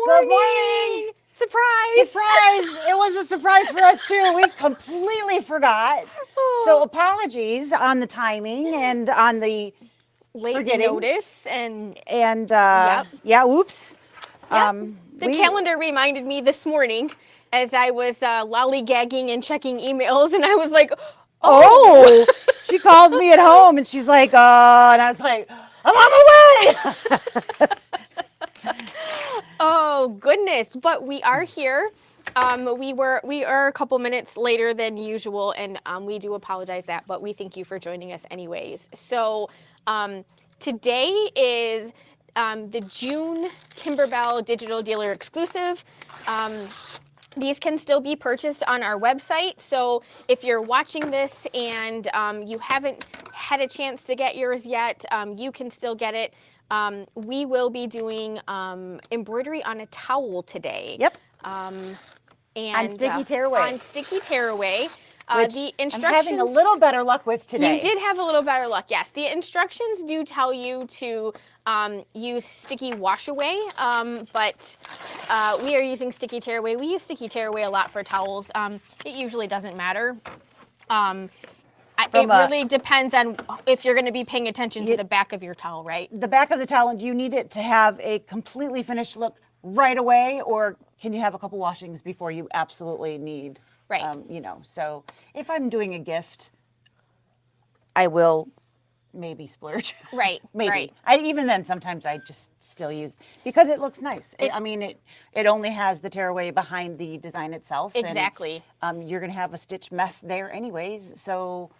Good morning. Surprise. Surprise. It was a surprise for us too. We completely forgot. So apologies on the timing and on the Late forgetting. notice and yeah, oops. the calendar reminded me this morning as I was lollygagging and checking emails, and I was like, oh. She calls me at home and she's like, and I was like, I'm on my way. Oh goodness, but we are here. We are a couple minutes later than usual, and we do apologize that, but we thank you for joining us anyways. So today is the June Kimberbell Digital Dealer Exclusive. These can still be purchased on our website. So if you're watching this and you haven't had a chance to get yours yet, you can still get it. We will be doing embroidery on a towel today. Yep. And on Sticky Tearaway. On Sticky Tearaway. The instructions, I'm having a little better luck with today. You did have a little better luck, yes. The instructions do tell you to use Sticky Wash Away, but we are using Sticky Tearaway. We use Sticky Tearaway a lot for towels. It usually doesn't matter. It really depends on if you're going to be paying attention to the back of your towel, right? The back of the towel, and do you need it to have a completely finished look right away, or can you have a couple washings before you absolutely need? Right. So if I'm doing a gift, I will maybe splurge. Right. Maybe. Right. Even then, sometimes I just still use, because it looks nice. It only has the tearaway behind the design itself. Exactly. And, you're going to have a stitch mess there anyways, so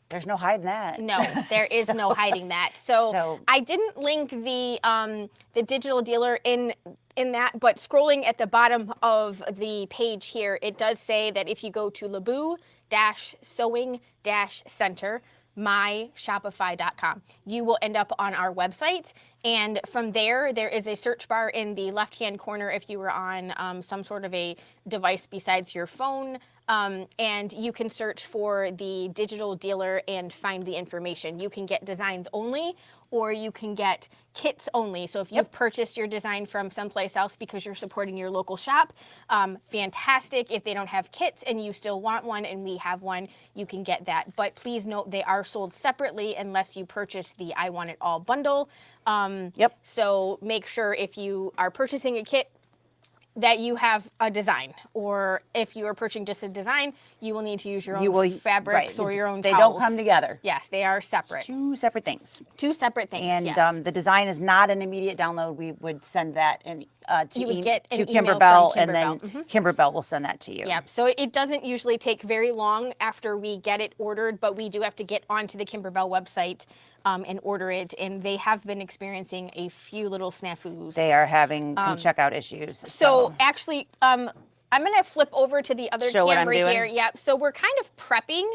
there's no hiding that. No, there is no hiding that. So I didn't link the digital dealer in that, but scrolling at the bottom of the page here, it does say that if you go to Leabu-sewing-center, myshopify.com, you will end up on our website, and from there is a search bar in the left hand corner if you were on some sort of a device besides your phone, and you can search for the digital dealer and find the information. You can get designs only, or you can get kits only. So if you've purchased your design from someplace else because you're supporting your local shop, fantastic. If they don't have kits and you still want one and we have one, you can get that. But please note they are sold separately unless you purchase the I Want It All bundle. So make sure if you are purchasing a kit that you have a design, or if you are purchasing just a design, you will need to use your own fabrics or your own towels. They don't come together. Yes, they are separate. It's two separate things. Two separate things, and yes. The design is not an immediate download. We would send that to Kimberbell, and then Kimberbell will send that to you. Yeah, so it doesn't usually take very long after we get it ordered, but we do have to get onto the Kimberbell website and order it, and they have been experiencing a few little snafus. They are having some checkout issues. So actually, I'm going to flip over to the other camera here. Yeah, so we're kind of prepping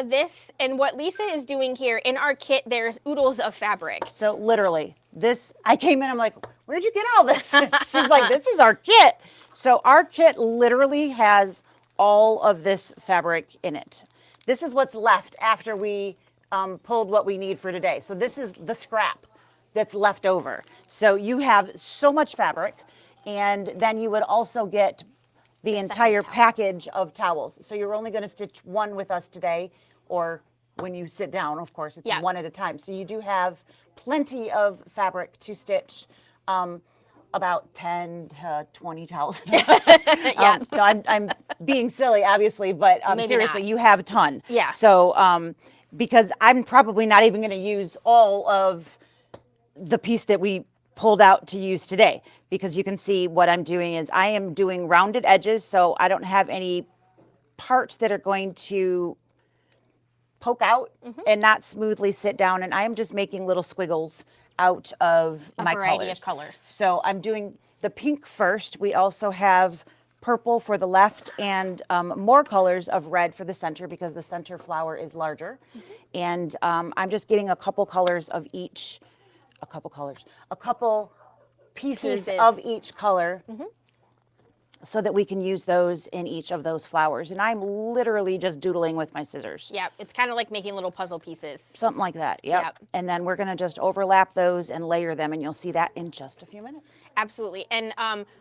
this, and what Lisa is doing here, in our kit, there's oodles of fabric. So literally, I came in, I'm like, where'd you get all this? She's like, this is our kit. So our kit literally has all of this fabric in it. This is what's left after we pulled what we need for today. So this is the scrap that's left over. So you have so much fabric, and then you would also get the entire package of towels. So you're only going to stitch one with us today, or when you sit down, of course, it's one at a time. So you do have plenty of fabric to stitch, about 10 to 20 towels. No, I'm being silly, obviously, but seriously, you have a ton. Yeah. So because I'm probably not even going to use all of the piece that we pulled out to use today, because you can see what I'm doing is I am doing rounded edges, so I don't have any parts that are going to poke out and not smoothly sit down, and I am just making little squiggles out of my variety of colors. So I'm doing the pink first. We also have purple for the left, and more colors of red for the center, because the center flower is larger. And I'm just getting a couple colors of each, a couple pieces of each color so that we can use those in each of those flowers. And I'm literally just doodling with my scissors. Yeah, it's kind of like making little puzzle pieces. Something like that, yep. And then we're gonna just overlap those and layer them, and you'll see that in just a few minutes. Absolutely. And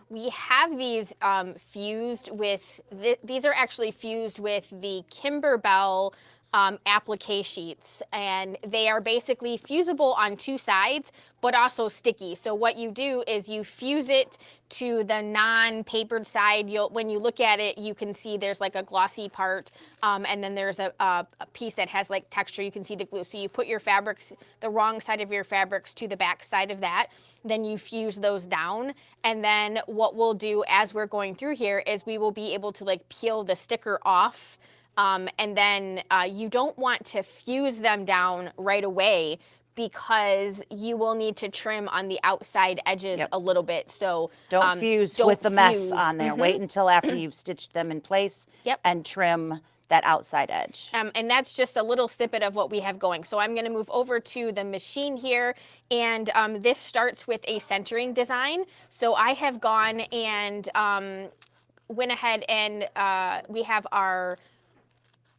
we have these fused with, these are actually fused with the Kimberbell applique sheets, and they are basically fusible on two sides, but also sticky. So what you do is you fuse it to the non-papered side. When you look at it, you can see there's like a glossy part, and then there's a piece that has like texture. You can see the glue. So you put your fabrics, the wrong side of your fabrics to the back side of that, then you fuse those down. And then what we'll do as we're going through here is we will be able to like peel the sticker off. And then you don't want to fuse them down right away because you will need to trim on the outside edges a little bit. So don't fuse with the mess on there. Wait until after you've stitched them in place and trim that outside edge. And that's just a little snippet of what we have going. So I'm going to move over to the machine here, and this starts with a centering design. So I have gone and went ahead and we have our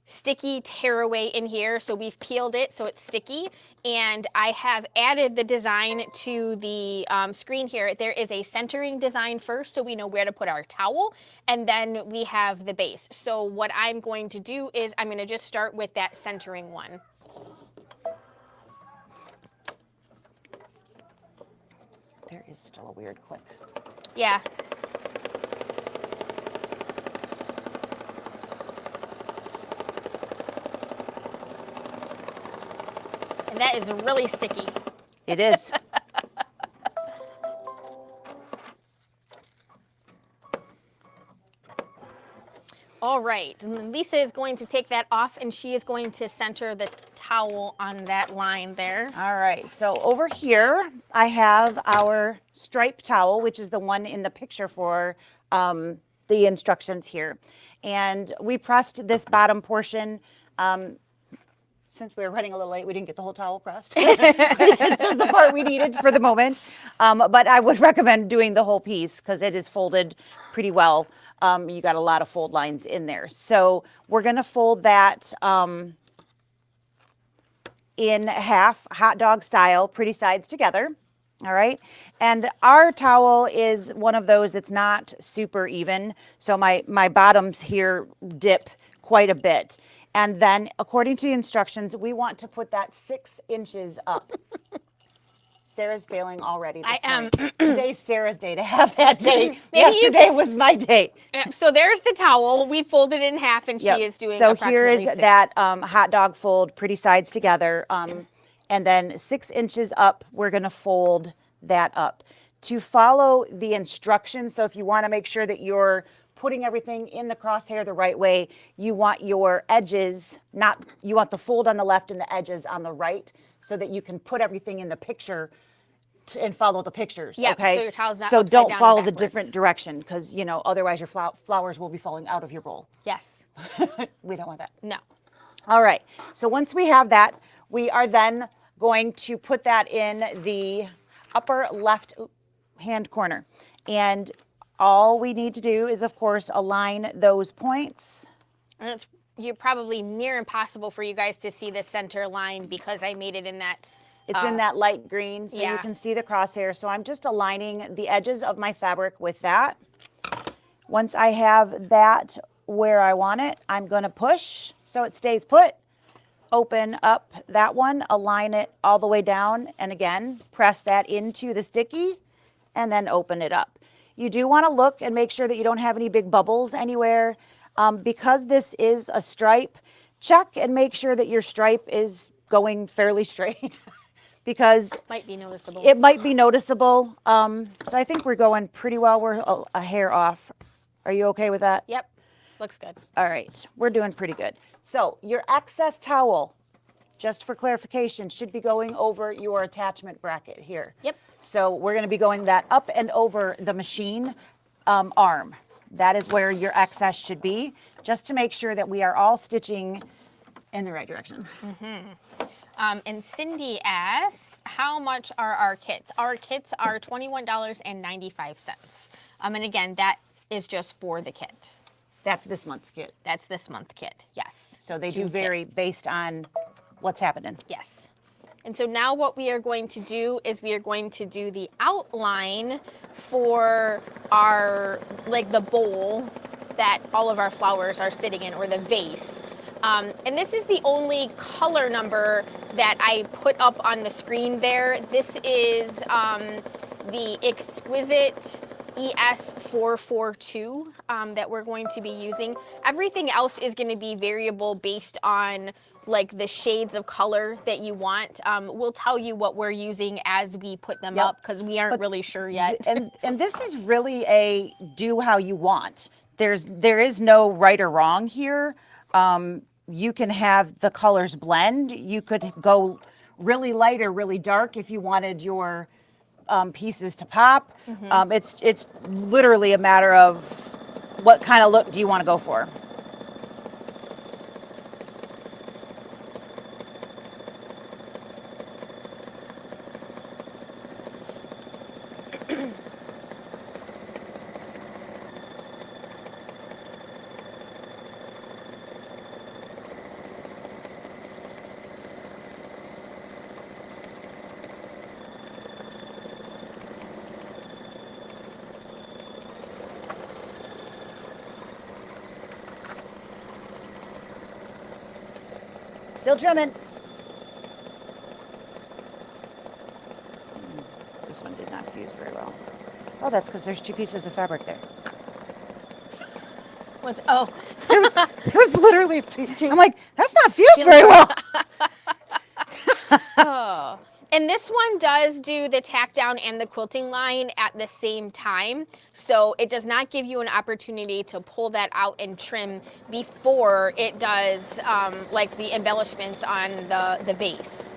sticky tearaway in here. So we've peeled it so it's sticky, and I have added the design to the screen here. There is a centering design first, so we know where to put our towel, and then we have the base. So what I'm going to do is I'm going to just start with that centering one. There is still a weird click. Yeah. And that is really sticky. It is. All right, and then Lisa is going to take that off, and she is going to center the towel on that line there. All right, so over here I have our striped towel, which is the one in the picture for the instructions here. And we pressed this bottom portion. Since we were running a little late, we didn't get the whole towel pressed. It's just the part we needed for the moment. But I would recommend doing the whole piece because it is folded pretty well. You got a lot of fold lines in there. So we're going to fold that in half, hot dog style, pretty sides together. All right. And our towel is one of those that's not super even. So my bottoms here dip quite a bit. And then, according to the instructions, we want to put that 6 inches up. Sarah's failing already this morning. Today's Sarah's day to have that day. Yesterday was my day. So there's the towel. We folded it in half, and she is doing approximately here is 6. that hot dog fold, pretty sides together. And then 6 inches up, we're going to fold that up. To follow the instructions, so if you want to make sure that you're putting everything in the crosshair the right way, you want your edges, you want the fold on the left and the edges on the right, so that you can put everything in the picture and follow the pictures. Yeah, okay? so your towel's not so upside don't down follow the backwards. different direction, because otherwise your flowers will be falling out of your bowl. Yes. We don't want that. No. All right. So once we have that, we are then going to put that in the upper left hand corner, and all we need to do is, of course, align those points. And you're probably near impossible for you guys to see the center line because I made it in that. It's in that light green, so you can see the crosshair. So I'm just aligning the edges of my fabric with that. Once I have that where I want it, I'm going to push so it stays put. Open up that one, align it all the way down, and again, press that into the sticky, and then open it up. You do want to look and make sure that you don't have any big bubbles anywhere. Because this is a stripe, check and make sure that your stripe is going fairly straight because it might be noticeable. It might be noticeable. So I think we're going pretty well. We're a hair off. Are you okay with that? Yep. Looks good. All right. We're doing pretty good. So your excess towel, just for clarification, should be going over your attachment bracket here. Yep. So we're going to be going that up and over the machine arm. That is where your excess should be, just to make sure that we are all stitching in the right direction. And Cindy asked, how much are our kits? Our kits are $21.95. And again, that is just for the kit. That's this month's kit. That's this month kit, yes. So they do June kit. vary based on what's happening. Yes. And so now what we are going to do is we are going to do the outline for our, like the bowl that all of our flowers are sitting in, or the vase. And this is the only color number that I put up on the screen there. This is the Exquisite ES442 that we're going to be using. Everything else is going to be variable based on like the shades of color that you want. We'll tell you what we're using as we put them Yep. up, because we aren't really sure yet. And this is really a do how you want. There is no right or wrong here. You can have the colors blend. You could go really light or really dark if you wanted your pieces to pop. It's literally a matter of what kind of look do you want to go for. Still trimming. This one did not fuse very well. Oh, that's because there's 2 pieces of fabric there. What's, oh. It was literally, I'm like, that's not fused very well. Oh. And this one does do the tack down and the quilting line at the same time. So it does not give you an opportunity to pull that out and trim before it does like the embellishments on the vase.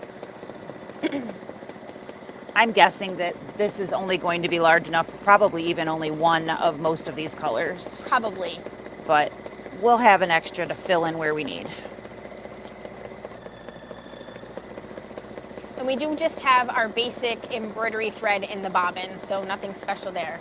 I'm guessing that this is only going to be large enough, probably even only one of most of these colors. Probably. But we'll have an extra to fill in where we need. And we do just have our basic embroidery thread in the bobbin, so nothing special there.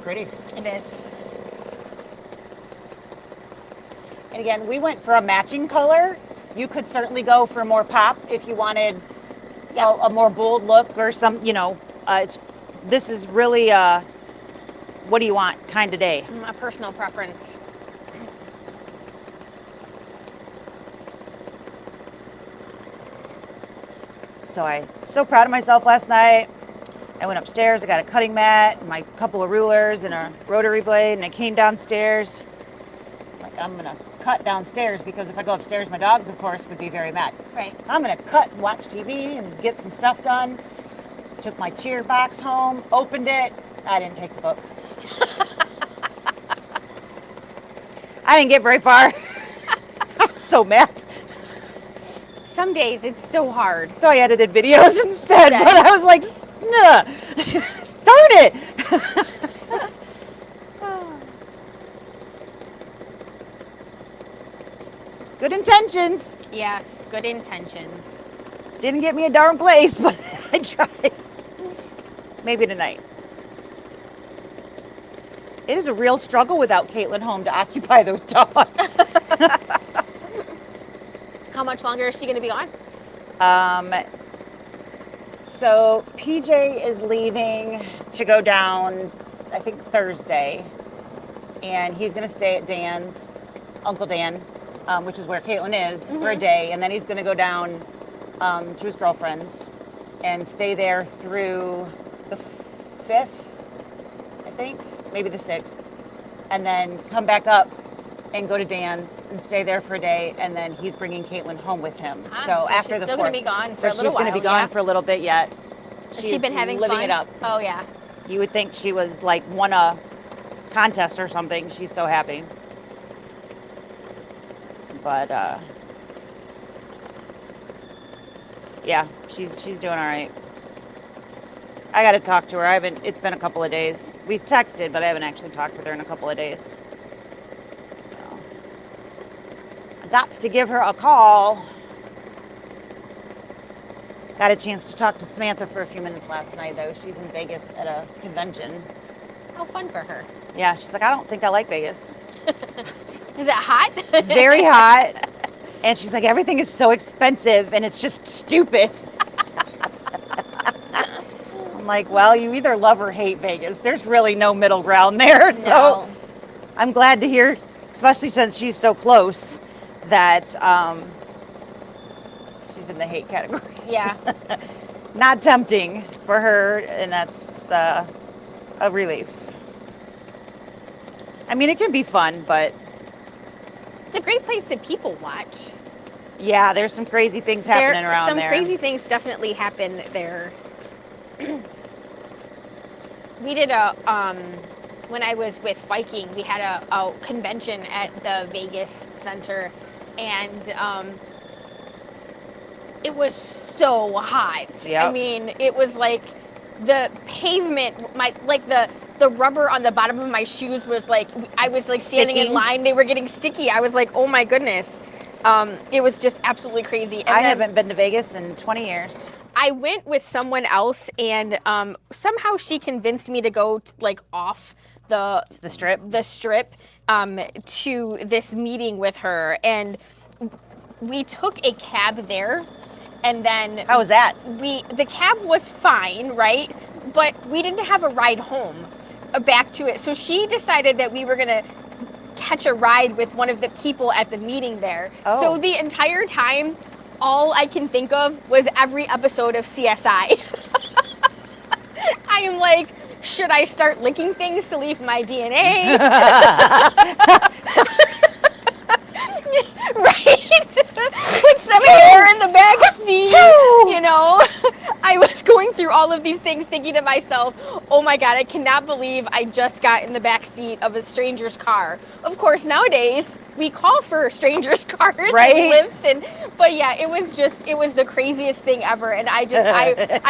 Pretty. It is. And again, we went for a matching color. You could certainly go for more pop if you wanted a more bold look or some, you know, this is really what do you want kind of day. A personal preference. So I'm so proud of myself last night. I went upstairs, I got a cutting mat, and my couple of rulers and a rotary blade, and I came downstairs. Like, I'm gonna cut downstairs because if I go upstairs, my dogs, of course, would be very mad. Right. I'm gonna cut and watch TV and get some stuff done. Took my cheer box home, opened it. I didn't take the book. I didn't get very far. I was so mad. Some days it's so hard. So I edited videos instead, but I was like, nah, darn it. Good intentions. Yes, good intentions. Didn't get me a darn place, but I tried. Maybe tonight. It is a real struggle without Caitlin home to occupy those dogs. How much longer is she going to be gone? So PJ is leaving to go down, I think Thursday, and he's going to stay at Dan's, Uncle Dan, which is where Caitlin is, for a day, and then he's going to go down to his girlfriend's and stay there through the 5th, I think, maybe the 6th, and then come back up and go to Dan's and stay there for a day, and then he's bringing Caitlin home with him. So after she's the still 4th, going to be gone for a little she's while. going to be gone yeah. for a little bit yet. Has she been having living fun? it up. Oh yeah. You would think she was like won a contest or something. She's so happy. But yeah, she's doing all right. I got to talk to her. It's been a couple of days. We've texted, but I haven't actually talked with her in a couple of days. So I got to give her a call. Got a chance to talk to Samantha for a few minutes last night, though. She's in Vegas at a convention. How fun for her. Yeah, she's like, I don't think I like Vegas. Is it hot? Very hot. And she's like, everything is so expensive and it's just stupid. I'm like, well, you either love or hate Vegas. There's really no middle ground there. So No. I'm glad to hear, especially since she's so close, that she's in the hate category. Yeah. Not tempting for her, and that's a relief. I mean, it can be fun, but It's a great place to people watch. yeah, there's some crazy things happening around some there. crazy things definitely happen there. We did when I was with Viking, we had a convention at the Vegas Center, and it was so hot. Yep. I mean, it was like the pavement, the rubber on the bottom of my shoes was like, I was like standing in Sticking. line, they were getting sticky. I was like, oh my goodness. It was just absolutely crazy. And I then haven't been to Vegas in 20 years. I went with someone else, and somehow she convinced me to go off The strip. to this meeting with her, and we took a cab there, and then How was that? the cab was fine, right? But we didn't have a ride home back to it, so she decided that we were gonna catch a ride with one of the people at the meeting there. Oh. So the entire time, all I can think of was every episode of CSI. I am like, should I start licking things to leave my DNA? Right? Put some hair in the back seat, you know? I was going through all of these things thinking to myself, oh my God, I cannot believe I just got in the back seat of a stranger's car. Of course, nowadays, we call for strangers' cars Right? and lifts, but yeah, it was the craziest thing ever. And I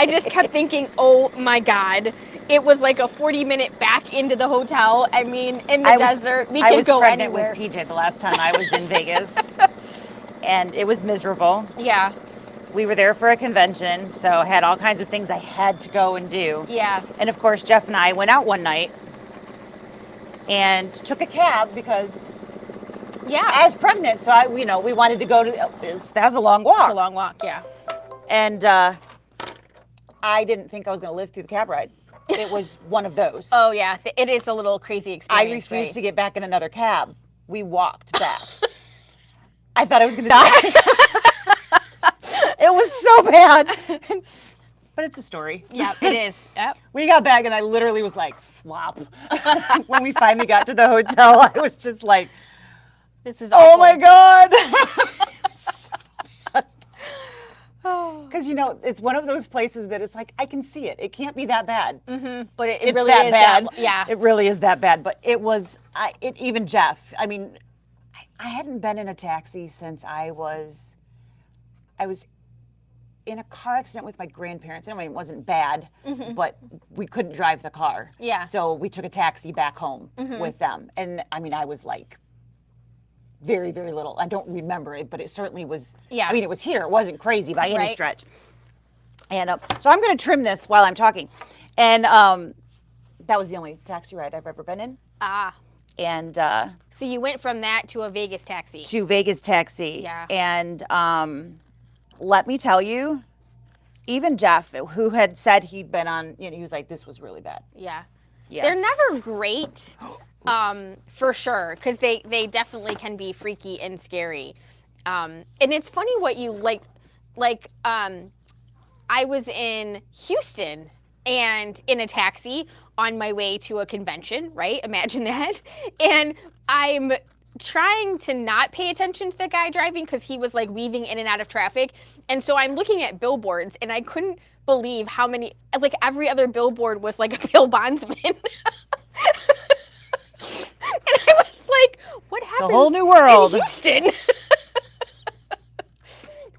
just kept thinking, oh my God. It was like a 40-minute back into the hotel. I mean, in the desert, we could go pregnant anywhere. with PJ the last time I was in Vegas, and it was miserable. Yeah, We were there for a convention, so had all kinds of things I had to go and do. yeah, And of course, Jeff and I went out one night and took a cab because yeah. I was pregnant, so we wanted to go to. That was a long walk, It's a long walk, yeah. and I didn't think I was going to live through the cab ride. It was one of those. Oh yeah, it is a little crazy experience. I refused right? to get back in another cab. We walked back. I thought I was going to die. It was so bad. But it's a story. Yeah, it is. Yep. We got back and I literally was like, flop. When we finally got to the hotel, I was just like, This is oh awful. my God. Oh. Because, it's one of those places that it's like, I can see it. It can't be that bad. But it It's really that is bad. that. Yeah. It really is that bad. But it was, even Jeff, I mean, I hadn't been in a taxi since I was in a car accident with my grandparents. I mean, it wasn't bad, but we couldn't drive the car. Yeah. So we took a taxi back home with them. And I mean, I was like very, very little. I don't remember it, but it certainly was. Yeah. I mean, it was here. It wasn't crazy by any Right. stretch. And so I'm going to trim this while I'm talking. And that was the only taxi ride I've ever been in. Ah. And So you went from that to a Vegas taxi. to Vegas taxi. Yeah. And let me tell you, even Jeff, who had said he'd been on, he was like, this was really bad. Yeah. Yeah. They're never great, for sure, because they definitely can be freaky and scary. And it's funny what you like. I was in Houston and in a taxi on my way to a convention, right? Imagine that. And I'm trying to not pay attention to the guy driving because he was like weaving in and out of traffic. And so I'm looking at billboards and I couldn't believe how many, like every other billboard was like a bail bondsman. And I was like, what happened? whole new world. In Houston.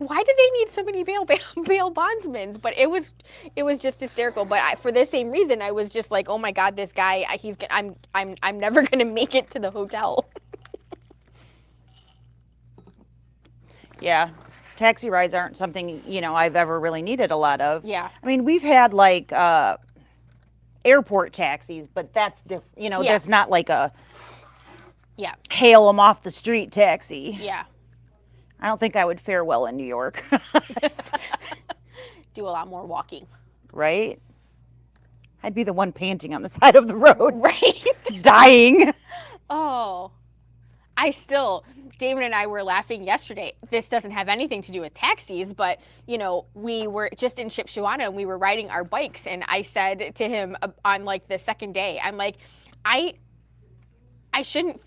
why do they need so many bail bondsmen? But it was just hysterical. But for the same reason, I was just like, oh my God, this guy, I'm never gonna make it to the hotel. Yeah. Taxi rides aren't something, I've ever really needed a lot of. Yeah. I mean, we've had like airport taxis, but that's different. Yeah. That's not like a Yeah. hail them off the street taxi. Yeah. I don't think I would fare well in New York. Do a lot more walking. Right? I'd be the one panting on the side of the road. Right. Dying. Oh. David and I were laughing yesterday. This doesn't have anything to do with taxis, but, we were just in Shipshewana and we were riding our bikes. And I said to him on like the second day, I'm like, I shouldn't,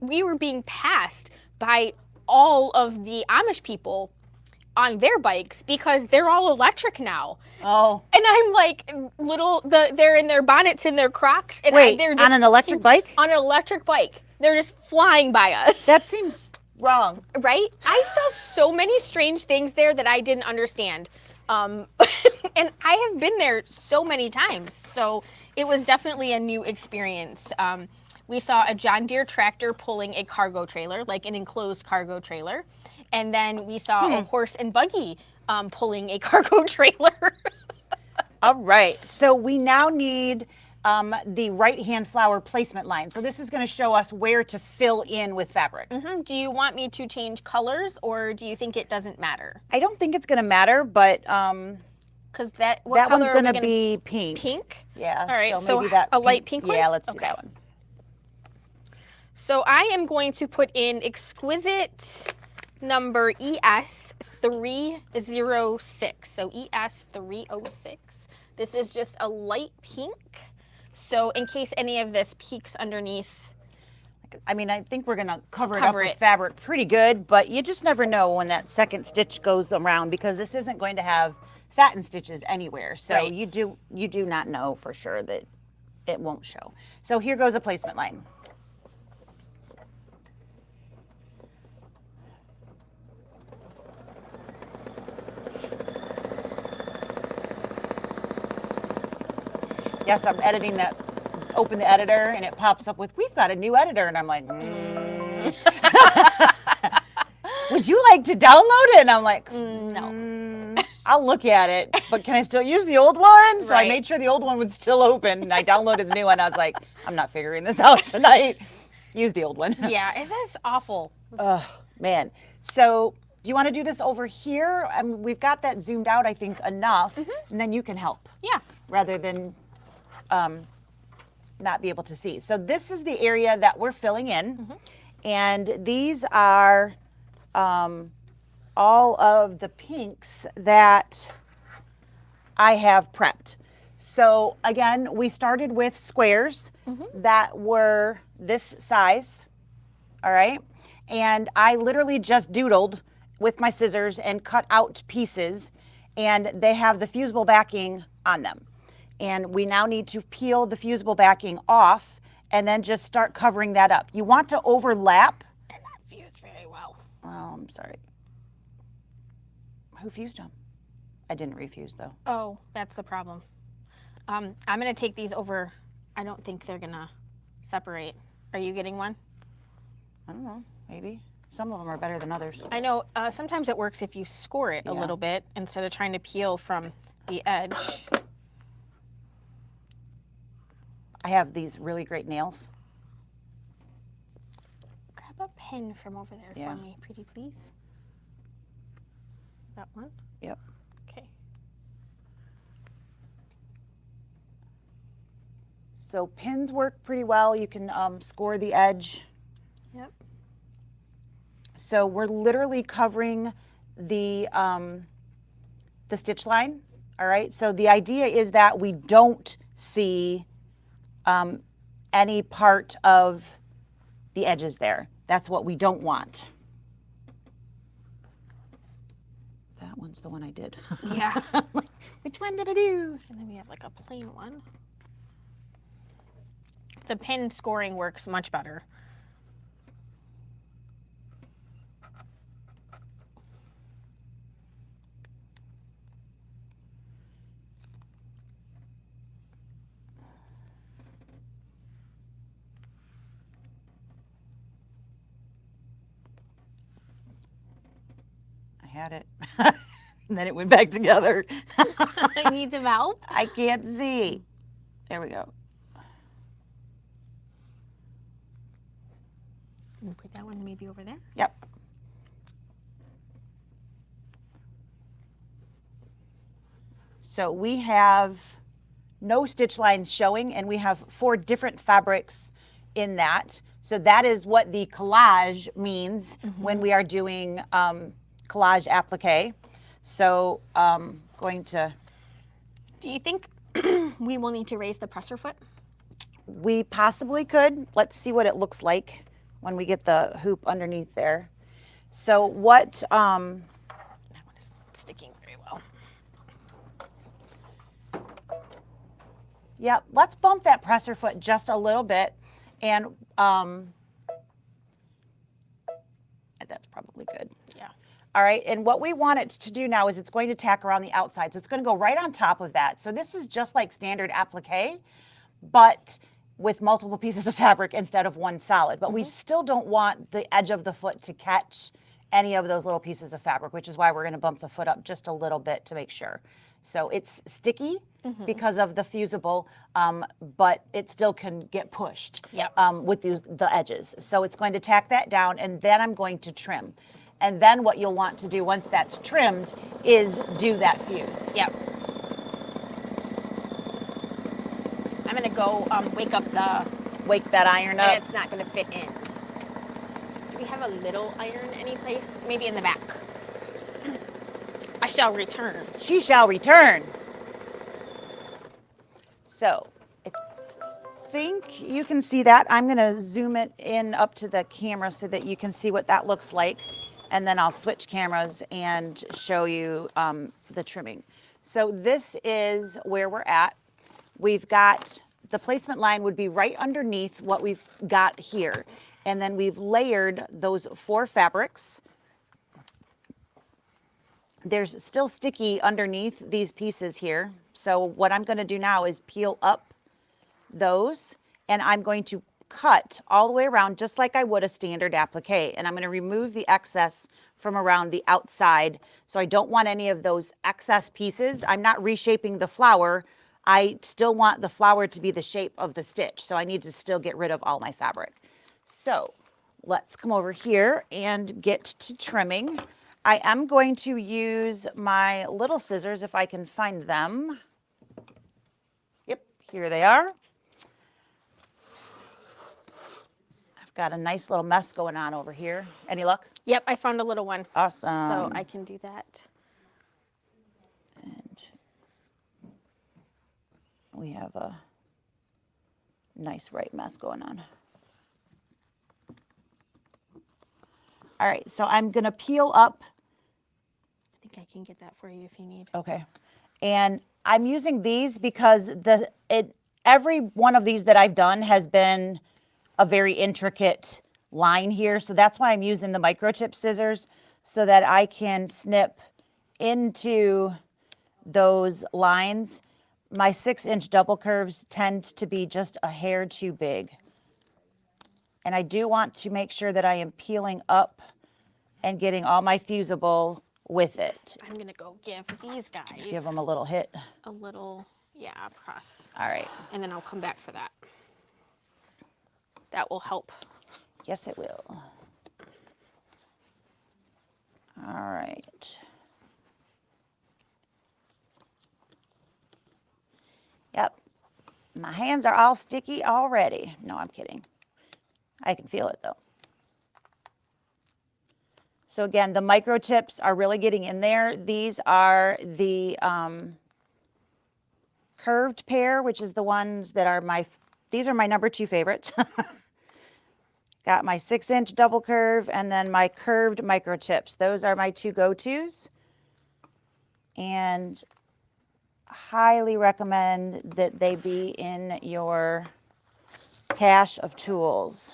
we were being passed by all of the Amish people on their bikes because they're all electric now. Oh. And I'm like, they're in their bonnets and their Crocs. And Wait, they're just on an electric bike? On an electric bike. They're just flying by us. That seems wrong. Right? I saw so many strange things there that I didn't understand. And I have been there so many times. So it was definitely a new experience. We saw a John Deere tractor pulling a cargo trailer, like an enclosed cargo trailer. And then we saw a horse and buggy pulling a cargo trailer. All right. So we now need the right-hand flower placement line. So this is going to show us where to fill in with fabric. Mm-hmm. Do you want me to change colors or do you think it doesn't matter? I don't think it's going to matter, but because that one's going to be pink. Pink? Yeah. All right. So maybe that a light pink one? Yeah, let's do that one. So I am going to put in exquisite number ES306. So ES306. This is just a light pink. So in case any of this peeks underneath. I mean, I think we're going to cover it up with fabric pretty good, but you just never know when that second stitch goes around because this isn't going to have satin stitches anywhere. So right. you do not know for sure that it won't show. So here goes a placement line. Yes, I'm editing that, open the editor, and it pops up with, we've got a new editor. And I'm like, would you like to download it? And I'm like, no. I'll look at it, but can I still use the old one? So Right. I made sure the old one would still open, and I downloaded the new one. I was like, I'm not figuring this out tonight. Use the old one. Yeah, it's just awful. Oh, man. So do you want to do this over here? We've got that zoomed out, I think, enough, and then you can help. Yeah. Rather than not be able to see. So this is the area that we're filling in. And these are all of the pinks that I have prepped. So again, we started with squares that were this size, all right? And I literally just doodled with my scissors and cut out pieces, and they have the fusible backing on them. And we now need to peel the fusible backing off and then just start covering that up. You want to overlap. They're not fused very well. Oh, I'm sorry. Who fused them? I didn't refuse though. Oh, that's the problem. I'm going to take these over. I don't think they're going to separate. Are you getting one? I don't know, maybe. Some of them are better than others. I know. Sometimes it works if you score it a little bit instead of trying to peel from the edge. I have these really great nails. Grab a pen from over there for me, pretty please. That one? Yep. Okay. So pins work pretty well. You can score the edge. Yep. So we're literally covering the stitch line. All right. So the idea is that we don't see any part of the edges there. That's what we don't want. That one's the one I did. Yeah. Which one did I do? And then we have like a plain one. The pin scoring works much better. had it. And then it went back together. I need some help. I can't see. There we go. Put that one maybe over there. Yep. So we have no stitch lines showing, and we have 4 different fabrics in that. So that is what the collage means when we are doing collage applique. So going to... Do you think we will need to raise the presser foot? We possibly could. Let's see what it looks like when we get the hoop underneath there. So what... That one is sticking very well. Yep, let's bump that presser foot just a little bit, and that's probably good. Yeah. All right, and what we want it to do now is it's going to tack around the outside, so it's going to go right on top of that. So this is just like standard applique, but with multiple pieces of fabric instead of one solid. But we still don't want the edge of the foot to catch any of those little pieces of fabric, which is why we're going to bump the foot up just a little bit to make sure. So it's sticky because of the fusible, but it still can get pushed with the edges. So it's going to tack that down, and then I'm going to trim. And then what you'll want to do once that's trimmed is do that fuse. Yep. I'm going to go wake that iron up. And it's not going to fit in. Do we have a little iron any place? Maybe in the back. I shall return. She shall return. So, I think you can see that. I'm going to zoom it in up to the camera so that you can see what that looks like. And then I'll switch cameras and show you the trimming. So this is where we're at. We've got, the placement line would be right underneath what we've got here. And then we've layered those 4 fabrics. There's still sticky underneath these pieces here. So what I'm going to do now is peel up those, and I'm going to cut all the way around just like I would a standard applique. And I'm going to remove the excess from around the outside. So I don't want any of those excess pieces. I'm not reshaping the flower. I still want the flower to be the shape of the stitch. So I need to still get rid of all my fabric. So let's come over here and get to trimming. I am going to use my little scissors if I can find them. Yep, here they are. I've got a nice little mess going on over here. Any luck? Yep, I found a little one. Awesome. So I can do that. And we have a nice right mess going on. All right, so I'm going to peel up. I think I can get that for you if you need. Okay. And I'm using these because every one of these that I've done has been a very intricate line here. So that's why I'm using the microchip scissors so that I can snip into those lines. My 6-inch double curves tend to be just a hair too big. And I do want to make sure that I am peeling up and getting all my fusible with it. I'm going to go give these guys. Give them a little hit. A little, yeah, press. All right. And then I'll come back for that. That will help. Yes, it will. All right. Yep. My hands are all sticky already. No, I'm kidding. I can feel it though. So again, the microchips are really getting in there. These are the curved pair, which is the ones that are these are my number 2 favorites. Got my 6-inch double curve and then my curved microchips. Those are my 2 go-tos. And highly recommend that they be in your cache of tools.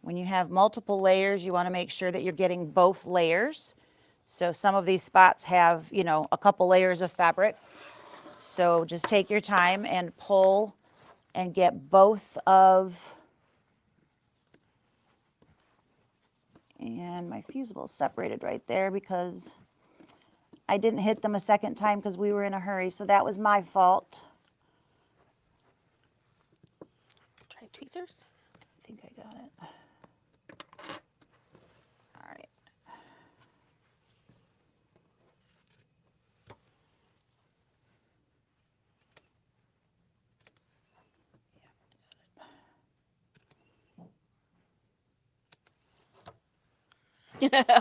When you have multiple layers, you want to make sure that you're getting both layers. So some of these spots have, you know, a couple layers of fabric. So just take your time and pull and get both of, and my fusible separated right there because I didn't hit them a second time because we were in a hurry. So that was my fault. Try tweezers. I think I got it. All right.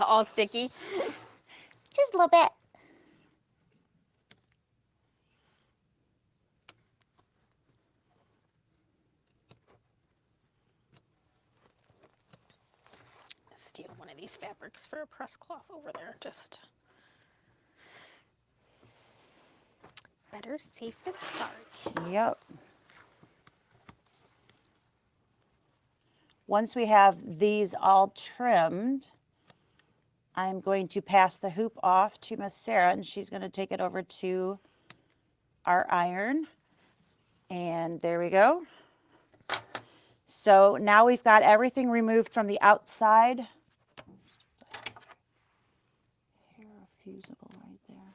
All sticky. Just a little bit. Steal one of these fabrics for a press cloth over there. Just better safe than sorry. Yep. Once we have these all trimmed, I'm going to pass the hoop off to Miss Sarah, and she's going to take it over to our iron. And there we go. So now we've got everything removed from the outside. Here, a fusible right there.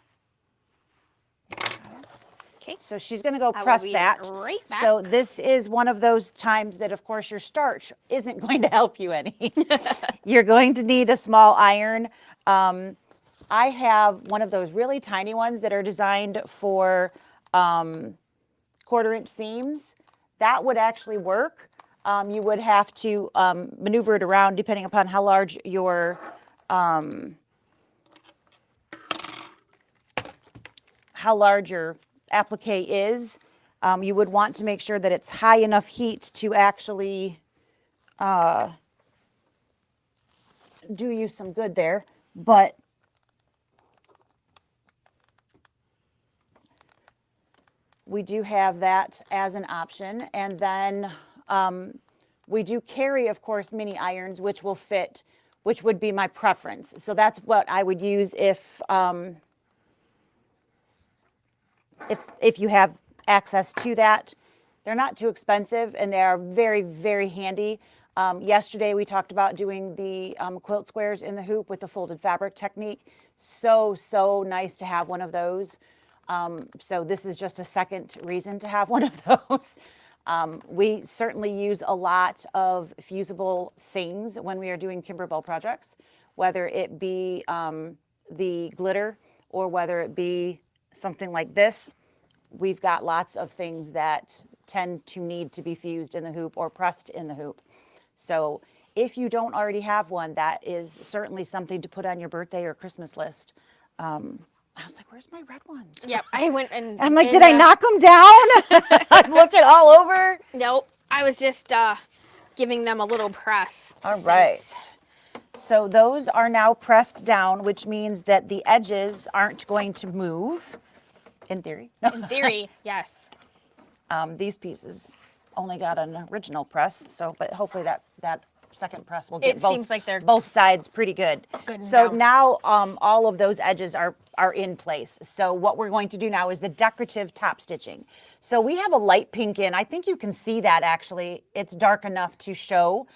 Okay. So she's going to go I will press be that. right back. So this is one of those times that, of course, your starch isn't going to help you any. You're going to need a small iron. I have one of those really tiny ones that are designed for 1/4-inch seams. That would actually work. You would have to maneuver it around depending upon how large your applique is. You would want to make sure that it's high enough heat to actually do you some good there. But we do have that as an option. And then we do carry, of course, mini irons, which will fit, which would be my preference. So that's what I would use if you have access to that. They're not too expensive and they are very, very handy. Yesterday we talked about doing the quilt squares in the hoop with the folded fabric technique. So nice to have one of those. So this is just a second reason to have one of those. We certainly use a lot of fusible things when we are doing Kimberbell projects, whether it be the glitter or whether it be something like this. We've got lots of things that tend to need to be fused in the hoop or pressed in the hoop. So if you don't already have one, that is certainly something to put on your birthday or Christmas list. I was like, where's my red ones? Yep, I went and I'm like, did I knock them down? I'm looking all over. Nope, I was just giving them a little press. All right. So those are now pressed down, which means that the edges aren't going to move, in theory. In theory, yes. These pieces only got an original press, so but hopefully that second press will get It seems like they're both sides pretty good. Good So down. now all of those edges are in place. So what we're going to do now is the decorative top stitching. So we have a light pink in. I think you can see that actually. It's dark enough to show.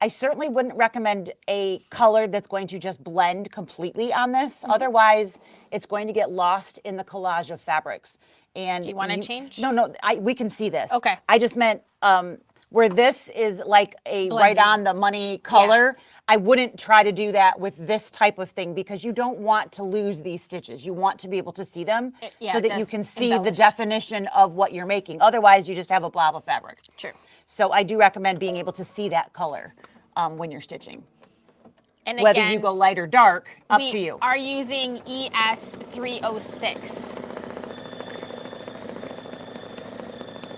I certainly wouldn't recommend a color that's going to just blend completely on this. Mm-hmm. Otherwise, it's going to get lost in the collage of fabrics. And Do you want to change? No, we can see this. Okay. I just meant where this is like a Blending. right on the money color. I wouldn't try to do that with this type of thing because you don't want to lose these stitches. You want to be able to see them so it that you does can see the embellish. definition of what you're making. Otherwise, you just have a blob of fabric. True. So I do recommend being able to see that color when you're stitching. And Whether again, you go light or dark, up we to you. are using ES 306.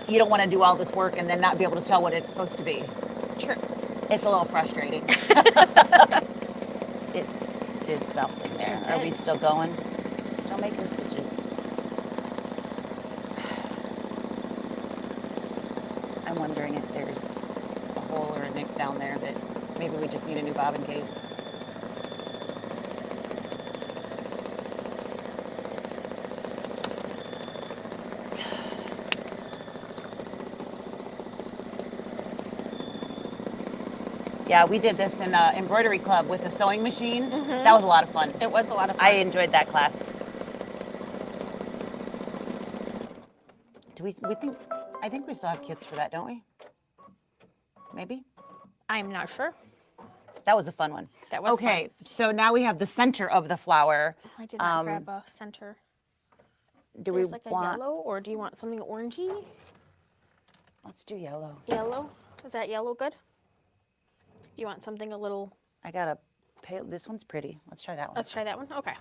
You don't want to do all this work and then not be able to tell what it's supposed to be. True. It's a little frustrating. It did something there. It Are we did. still going? Still making stitches. I'm wondering if there's a hole or a nick down there that maybe we just need a new bobbin case. Yeah, we did this in an embroidery club with a sewing machine. That was a lot of fun. It was a lot of fun. I enjoyed that class. Do we think, I think we still have kits for that, don't we? Maybe? I'm not sure. That was a fun one. That was okay. So now we have the center of the flower. I did not grab a center. Do There's we like a want? yellow, or do you want something orangey? Let's do yellow. Yellow? Is that yellow good? You want something a little... I got a pale. This one's pretty. Let's try that one. Let's try that one. Okay.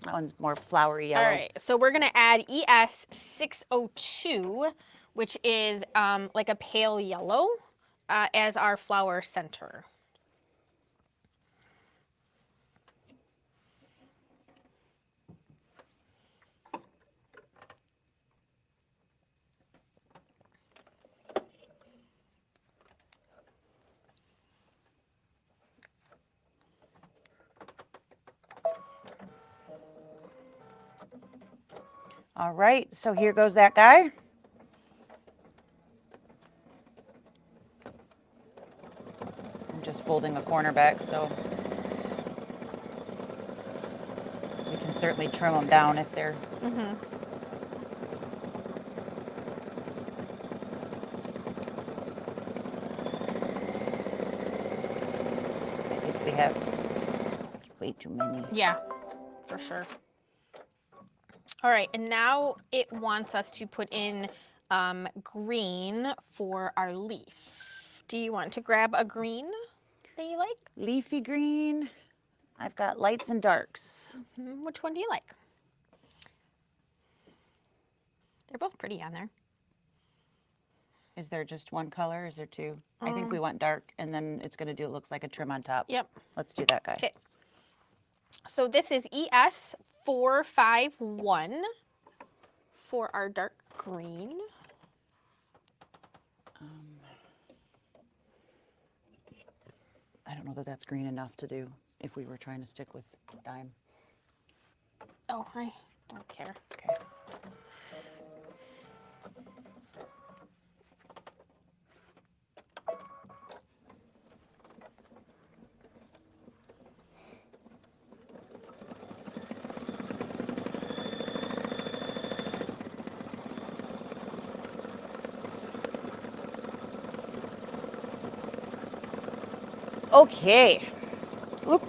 That one's more flowery yellow. All right. So we're going to add ES 602, which is like a pale yellow, as our flower center. All right, so here goes that guy. I'm just folding a corner back, so we can certainly trim them down if they're... I think we have way too many. Yeah, for sure. All right, and now it wants us to put in green for our leaf. Do you want to grab a green that you like? Leafy green. I've got lights and darks. Which one do you like? They're both pretty on there. Is there just one color? Is there two? I think we want dark, and then it's going to do, it looks like a trim on top. Yep. Let's do that guy. Okay. So this is ES 451 for our dark green. I don't know that that's green enough to do if we were trying to stick with dime. Oh, I don't care. Okay. Okay. Oop.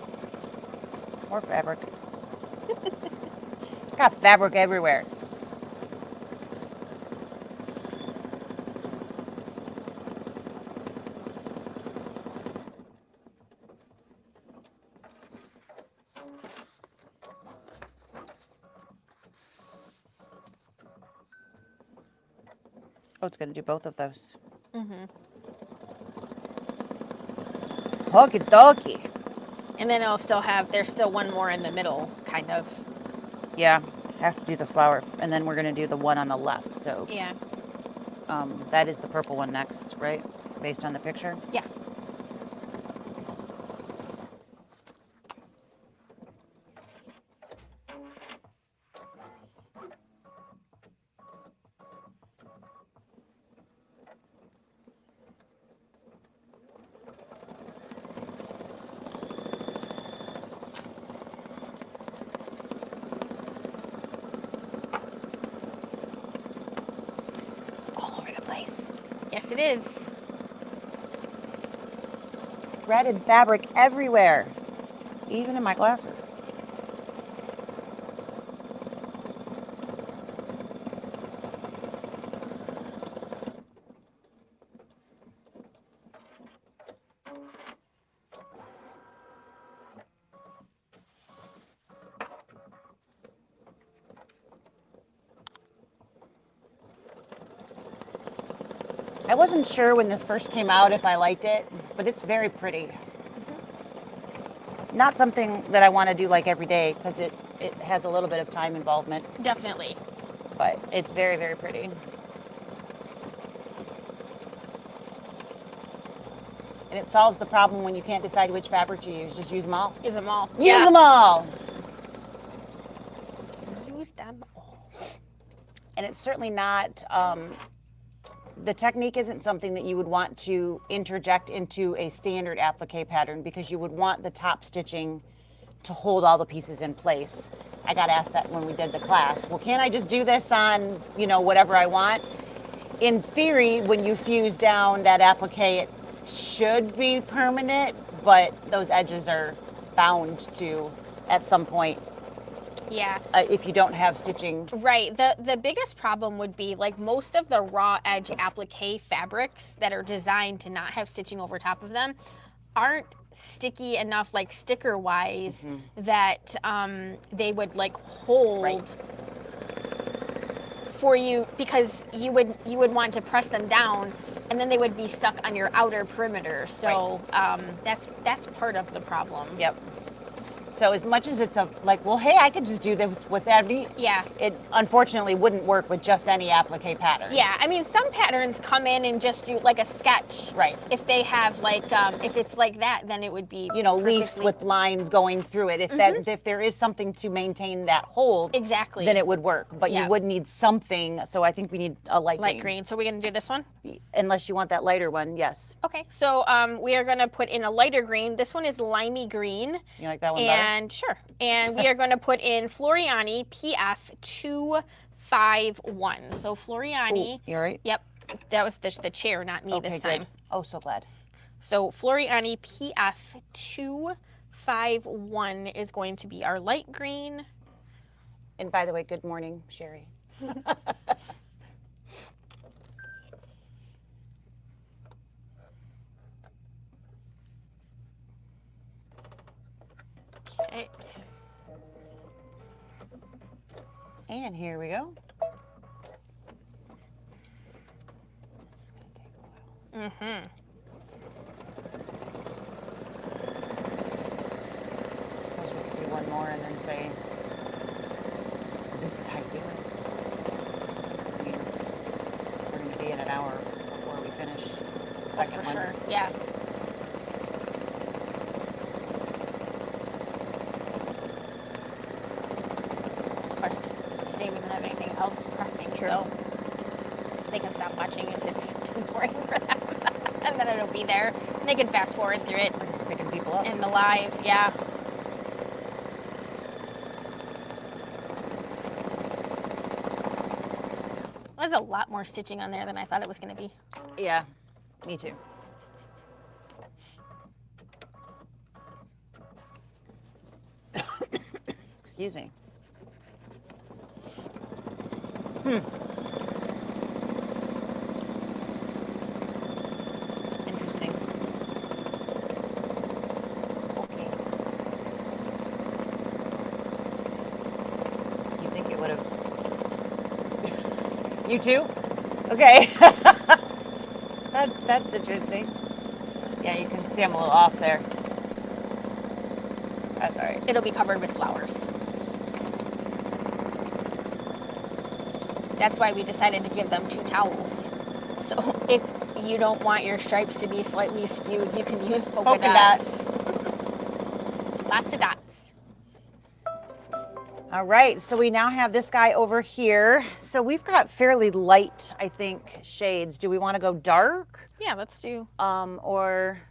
More fabric. Got fabric everywhere. Oh, it's going to do both of those. Okie dokie. And then it'll still have, there's still one more in the middle, kind of. Yeah, have to do the flower, and then we're going to do the one on the left. So Yeah. that is the purple one next, right? Based on the picture? Yeah. All over the place. Yes, it is. Threaded fabric everywhere, even in my glasses. I wasn't sure when this first came out if I liked it, but it's very pretty. Not something that I want to do like every day because it has a little bit of time involvement, Definitely. but it's very, very pretty. And it solves the problem when you can't decide which fabric to use. Just use them all. Use them all. Use them all! Use them all. And it's certainly not the technique isn't something that you would want to interject into a standard applique pattern because you would want the top stitching to hold all the pieces in place. I got asked that when we did the class. Well, can't I just do this on, you know, whatever I want? In theory, when you fuse down that applique, it should be permanent, but those edges are bound to at some point. Yeah. If you don't have stitching. Right. The biggest problem would be like most of the raw edge applique fabrics that are designed to not have stitching over top of them aren't sticky enough, like sticker wise, that they would like hold for you, because you would want to press them down and then they would be stuck on your outer perimeter. So that's part of the problem. Yep. So as much as it's like, well, hey, I could just do this with that. Yeah. It unfortunately wouldn't work with just any applique pattern. Yeah, I mean, some patterns come in and just do like a sketch. Right. If they have like, if it's like that, then it would be, you know, leaves with lines going through it. If that, if there is something to maintain that hold, exactly, then it would work. But you would need something. So I think we need a light green. So we're gonna do this one, unless you want that lighter one. Yes. Okay. So we are gonna put in a lighter green. This one is limey green. You like that one better? And sure. And we are going to put in Floriani PF 251. So Floriani. Ooh, you all right? Yep. That was the chair, not me this time. Good. Oh, so glad. So Floriani PF 251 is going to be our light green. And by the way, good morning, Sherry. Okay. And here we go. This is going to take a while. Suppose we could do one more and then say, this is how you do it. I mean, we're going to be in an hour before we finish the second one. For sure, yeah. Of course, today we don't have anything else pressing, so they can stop watching if it's too boring for them. And then it'll be there. And they can fast forward through it. We're just picking people up. In the live, yeah. There's a lot more stitching on there than I thought it was going to be. Yeah, me too. Excuse me. Interesting. Okay. You think it would have... You too? Okay. That's interesting. Yeah, you can see I'm a little off there. That's all right. It'll be covered with flowers. That's why we decided to give them 2 towels. So if you don't want your stripes to be slightly skewed, you can use polka dots. Lots of dots. All right, so we now have this guy over here. So we've got fairly light, I think, shades. Do we want to go dark? Yeah, let's do. Or...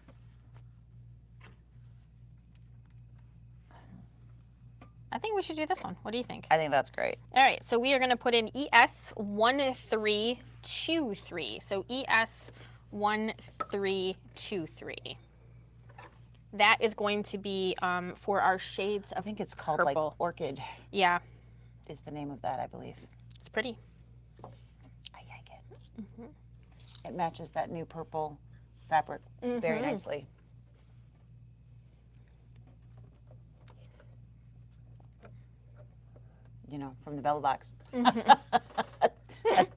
I think we should do this one. What do you think? I think that's great. All right, so we are going to put in ES 1323. So ES 1323. That is going to be for our shades of I think it's called purple. like Orchid. Yeah. Is the name of that, I believe. It's pretty. I like it. It matches that new purple fabric very nicely. You know, from the Bella box.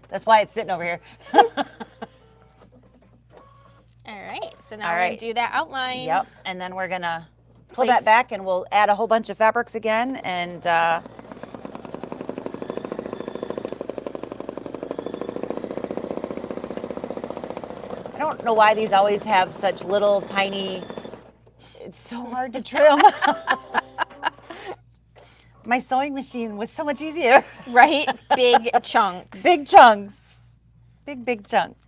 That's why it's sitting over here. All right, so now we're going to do that outline. Yep, and then we're going to pull that back and we'll add a whole bunch of fabrics again. And I don't know why these always have such little tiny, it's so hard to trim. My sewing machine was so much easier. Right? Big chunks. Big chunks. Big chunks.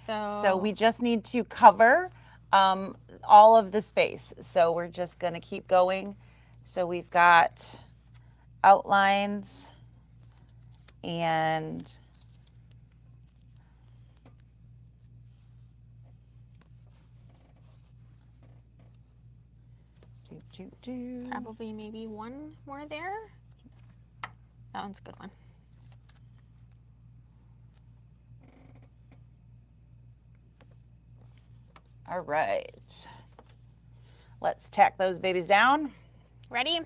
So we just need to cover all of the space. So we're just going to keep going. So we've got outlines and probably maybe one more there. That one's a good one. All right. Let's tack those babies down. Ready?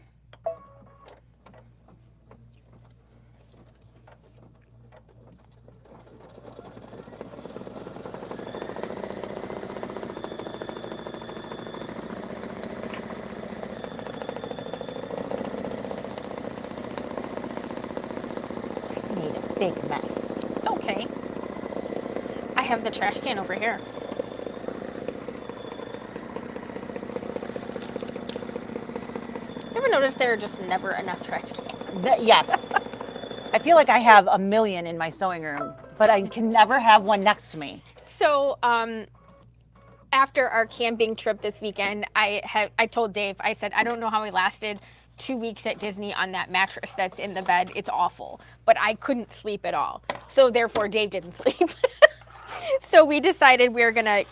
Made a big mess. It's okay. I have the trash can over here. Ever notice there are just never enough trash cans? Yes. I feel like I have a million in my sewing room, but I can never have one next to me. So, after our camping trip this weekend, I told Dave, I said, I don't know how we lasted 2 weeks at Disney on that mattress that's in the bed. It's awful, but I couldn't sleep at all. So therefore, Dave didn't sleep. So we decided we were gonna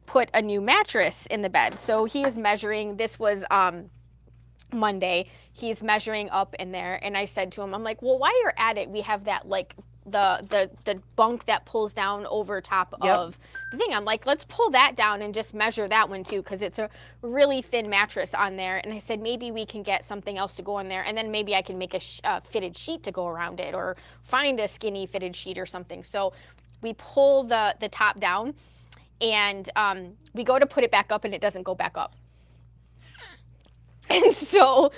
put a new mattress in the bed. So he is measuring. This was Monday. He's measuring up in there, and I said to him, I'm like, well, while you're at it, we have that like the bunk that pulls down over top of the thing. I'm like, let's pull that down and just measure that one too, because it's a really thin mattress on there. And I said, maybe we can get something else to go in there, and then maybe I can make a fitted sheet to go around it, or find a skinny fitted sheet or something. So we pull the top down, and we go to put it back up, and it doesn't go back up. And so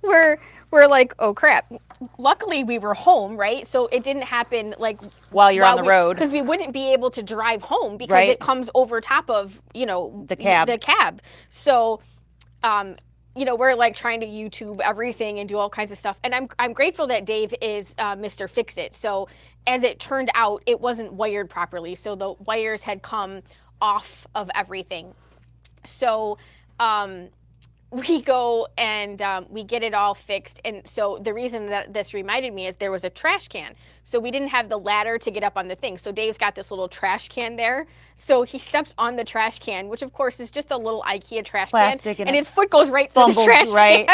we're like, oh crap. Luckily we were home, right? So it didn't happen like while you're on the road, because we wouldn't be able to drive home because it comes over top of, you know, the cab. So you know, we're like trying to YouTube everything and do all kinds of stuff. And I'm grateful that Dave is Mr. Fix-It. So as it turned out, it wasn't wired properly. So the wires had come off of everything. So we go and we get it all fixed. And so the reason that this reminded me is there was a trash can. So we didn't have the ladder to get up on the thing. So Dave's got this little trash can there. So he steps on the trash can, which of course is just a little IKEA trash can. And his foot goes right through the trash can.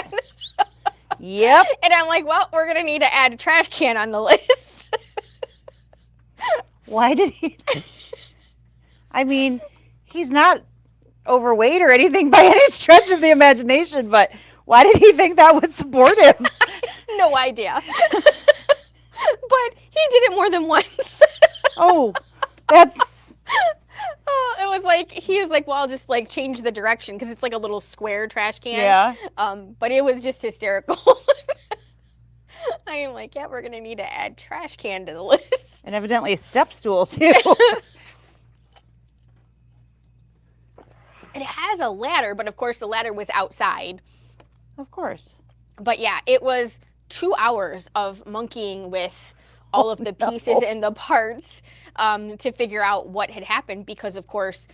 Yep. And I'm like, well, we're going to need to add a trash can on the list. Why did he? I mean, he's not overweight or anything by any stretch of the imagination, but why did he think that would support him? No idea. But he did it more than once. Oh, that's... It was like, he was like, well, I'll just like change the direction, because it's like a little square trash can. Yeah. But it was just hysterical. I am like, yeah, we're going to need to add trash can to the list. And evidently a step stool too. It has a ladder, but of course the ladder was outside. Of course. But yeah, it was 2 hours of monkeying with all of the pieces and the parts to figure out what had happened, because of course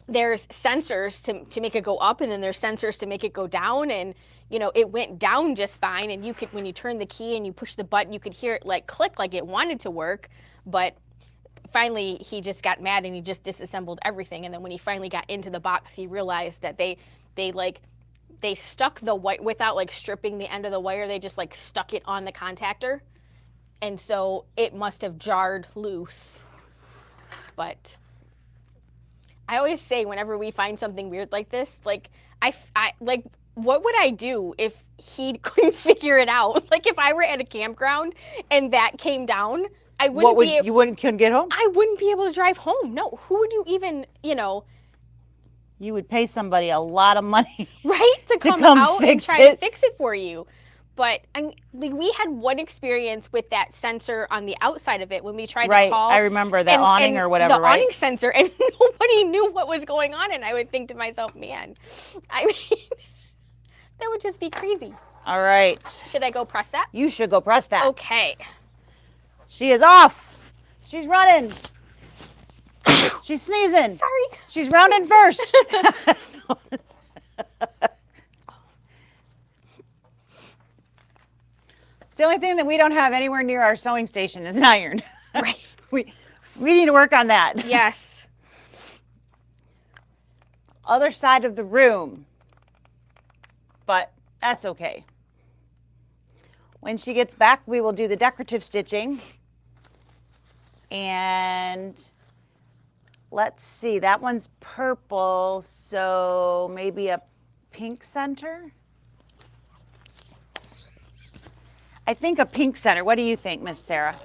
there's sensors to make it go up, and then there's sensors to make it go down, and you know, it went down just fine, and you could, when you turn the key and you push the button, you could hear it like click like it wanted to work. But finally he just got mad and he just disassembled everything. And then when he finally got into the box, he realized that they stuck the wire without like stripping the end of the wire. They just like stuck it on the contactor, and so it must have jarred loose. But I always say, whenever we find something weird like this, like I like, what would I do if he couldn't figure it out? Like if I were at a campground and that came down, I wouldn't be able, you couldn't get home? I wouldn't be able to drive home. No, who would you even, you know? You would pay somebody a lot of money. Right? To come out and try to fix it for you. But we had one experience with that sensor on the outside of it when we tried to call. I remember the awning or whatever, the awning sensor, and nobody knew what was going on. And I would think to myself, man, I mean, that would just be crazy. All right. Should I go press that? You should go press that. Okay. She is off. She's running. She's sneezing. Sorry. She's rounding first. It's the only thing that we don't have anywhere near our sewing station is an iron. Right. We need to work on that. Yes. Other side of the room. But that's okay. When she gets back, we will do the decorative stitching. And let's see, that one's purple, so maybe a pink center? I think a pink center. What do you think, Miss Sarah?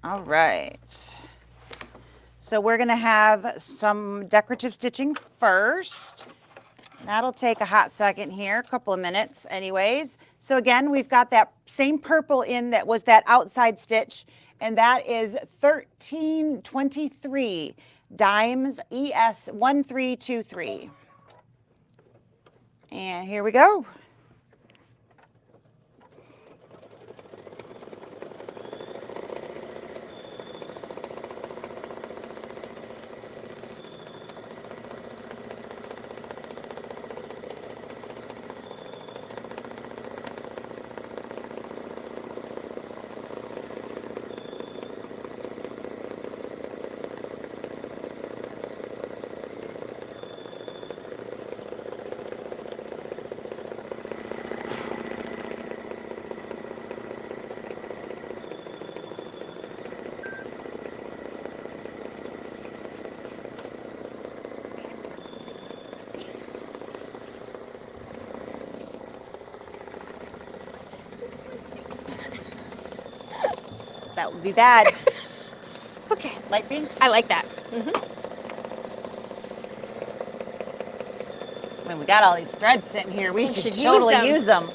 All right. So we're going to have some decorative stitching first. That'll take a hot second here, a couple of minutes anyways. So again, we've got that same purple in that was that outside stitch, and that is 1323 dimes ES 1323. And here we go. That would be bad. Okay. Light pink? I like that. When we got all these threads sitting here, we should use totally them. use them.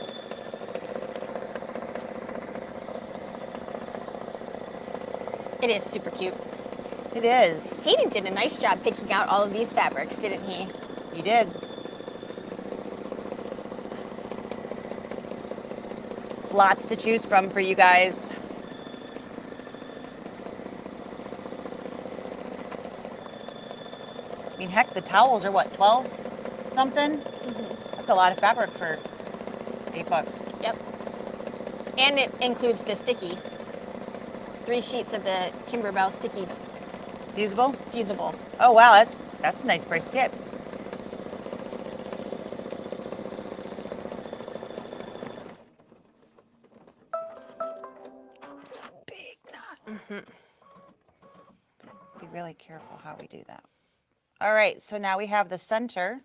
It is super cute. It is. Hayden did a nice job picking out all of these fabrics, didn't he? You did. Lots to choose from for you guys. I mean, heck, the towels are what, 12 something? That's a lot of fabric for $8. Yep. And it includes the sticky. 3 sheets of the Kimberbell sticky Fusible? fusible. Oh wow, that's a nice price tip. Big knot. Be really careful how we do that. All right, so now we have the center.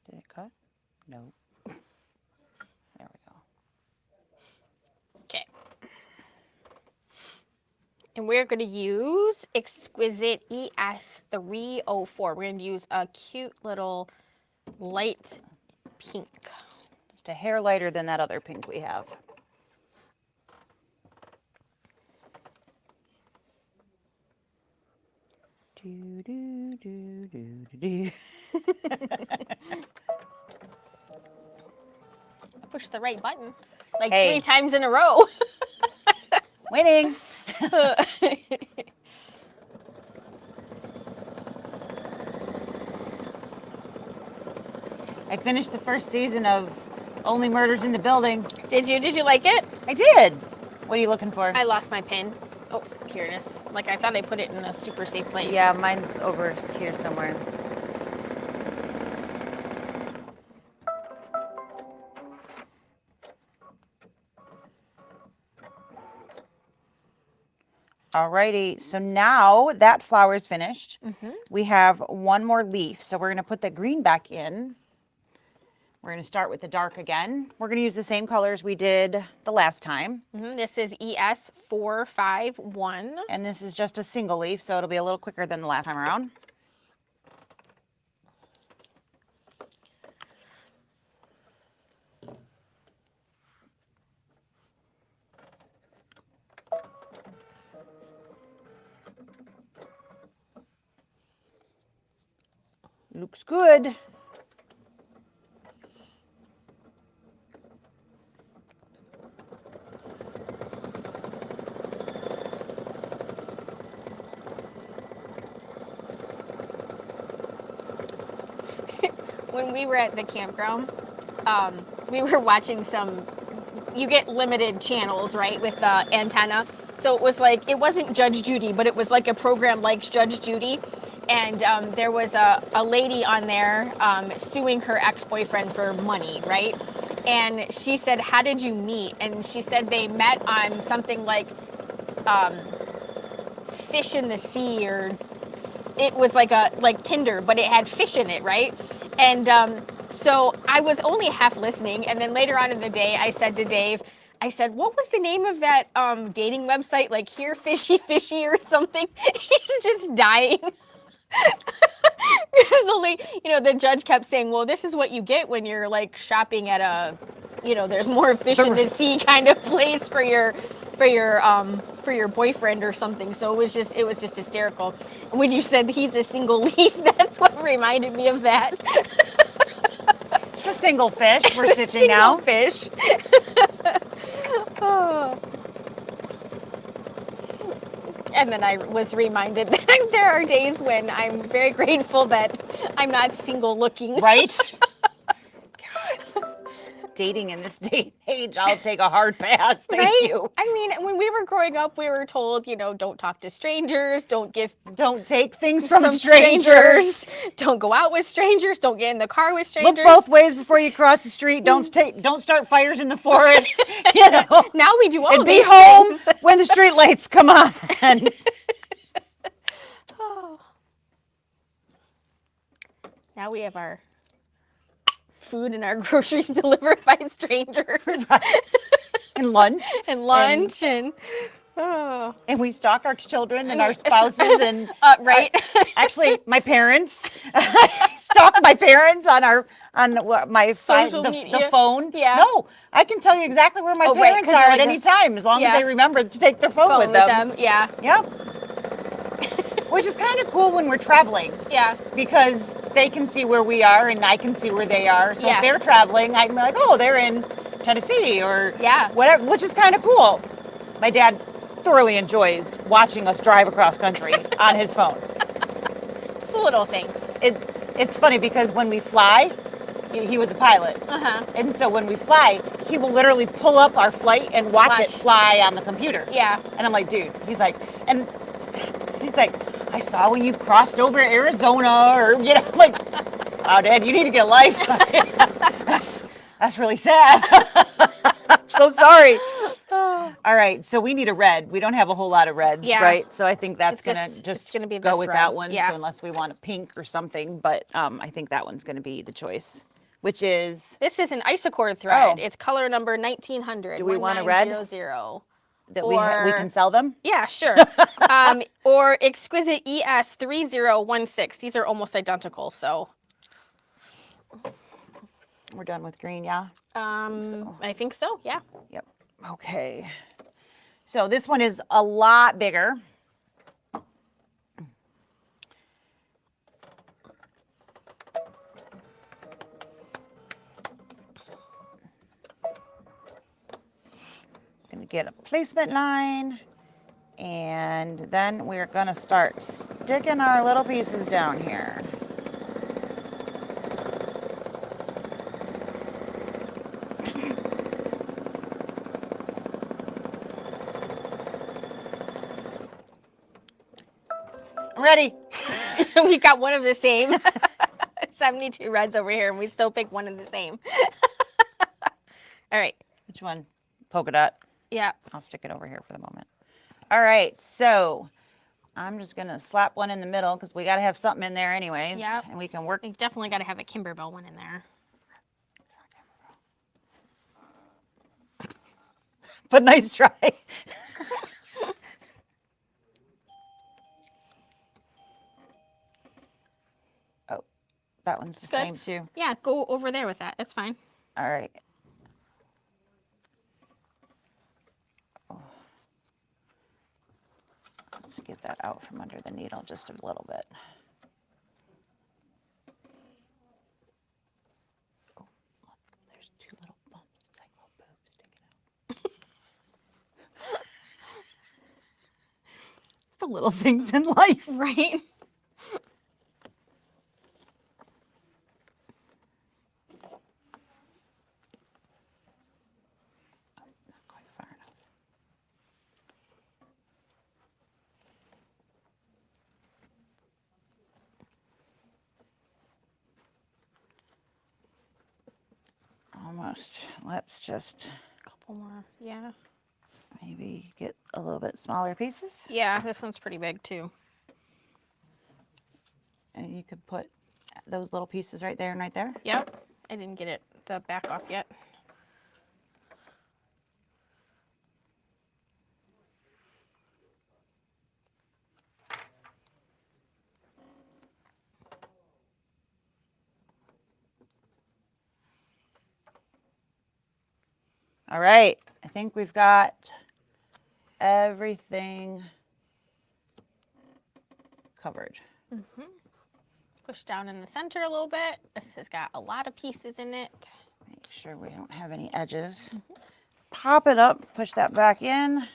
Did it cut? No. There we go. Okay. And we're going to use Exquisite ES304. We're going to use a cute little light pink. Just a hair lighter than that other pink we have. Do, do, do, do, do, do. I pushed the right button like Hey. 3 times in a row. Winning. I finished the first season of Only Murders in the Building. Did you? Did you like it? I did. What are you looking for? I lost my pin. Oh, here it is. Like I thought I put it in a super safe place. Yeah, mine's over here somewhere. Alrighty, so now that flower is finished. We have one more leaf, so we're going to put the green back in. We're going to start with the dark again. We're going to use the same colors we did the last time. This is ES451. And this is just a single leaf, so it'll be a little quicker than the last time around. Looks good. when we were at the campground, we were watching you get limited channels, right, with the antenna. So it was like, it wasn't Judge Judy, but it was like a program like Judge Judy. And there was a lady on there suing her ex-boyfriend for money, right? And she said, how did you meet? And she said they met on something like Fish in the Sea, or it was like Tinder, but it had fish in it, right? And so I was only half listening, and then later on in the day, I said to Dave, I said, what was the name of that dating website, like Here Fishy Fishy or something? He's just dying. The judge kept saying, well, this is what you get when you're like shopping at a, there's more fish in the sea kind of place for your boyfriend or something. So it was just hysterical. And when you said he's a single leaf, that's what reminded me of that. It's a single fish we're stitching now. Fish. Oh. And then I was reminded that there are days when I'm very grateful that I'm not single looking. Right? God. Dating in this day and age, I'll take a hard pass. Thank you. I mean, when we were growing up, we were told, don't talk to strangers, don't take things from strangers. Don't go out with strangers, don't get in the car with strangers. Look both ways before you cross the street. Don't start fires in the forest. Now we do all and these be home things. when the street lights come on. Oh. Now we have our food and our groceries delivered by strangers. Right. And lunch. And And we stalk our children and our spouses and right. Actually, my parents. I stalk my parents on my social the media. phone. Yeah. No, I can tell you exactly where my Right, parents 'cause are like at any time, as long as they remember to take their phone with them. Yeah. Yep. Which is kind of cool when we're traveling. Yeah. Because they can see where we are and I can see where they are. So if they're traveling, I'm like, oh, they're in Tennessee or whatever, which is kind of cool. My dad thoroughly enjoys watching us drive across country on his phone. It's the little things. It's funny because when we fly, he was a pilot. And so when we fly, he will literally pull up our flight and watch it fly on the computer. Yeah. And I'm like, dude, he's like, I saw when you crossed over Arizona, or I'm like, oh, Dad, you need to get life. That's really sad. I'm so sorry. All right, so we need a red. We don't have a whole lot of reds, right? So I think that's gonna be go with red. that one. Yeah. So unless we want a pink or something, but I think that one's gonna be the choice, which is this is an isocord thread. It's color number 1900. Do we want a red? 1900. That we can sell them? Yeah, sure. Or Exquisite ES 3016. These are almost identical, so. We're done with green, yeah? I think so, yeah. Yep. Okay. So this one is a lot bigger. Gonna get a placement line, and then we're gonna start sticking our little pieces down here. I'm ready. We got one of the same. 72 reds over here, and we still pick one of the same. All right. Which one? Polka dot? Yeah. I'll stick it over here for the moment. All right, so I'm just gonna slap one in the middle because we gotta have something in there anyways. Yeah. And we can work. We definitely gotta have a Kimberbell one in there. But nice try. Oh, that one's the same too. Yeah, go over there with that. That's fine. All right. Let's get that out from under the needle just a little bit. Oh, look, there's two little bumps, like little boobs sticking out. The little things in life. Right? almost. Let's just Couple more, yeah. maybe get a little bit smaller pieces. Yeah, this one's pretty big too. And you could put those little pieces right there and right there. Yep, I didn't get the back off yet. All right, I think we've got everything covered. Push down in the center a little bit. This has got a lot of pieces in it. Make sure we don't have any edges. Pop it up, push that back in,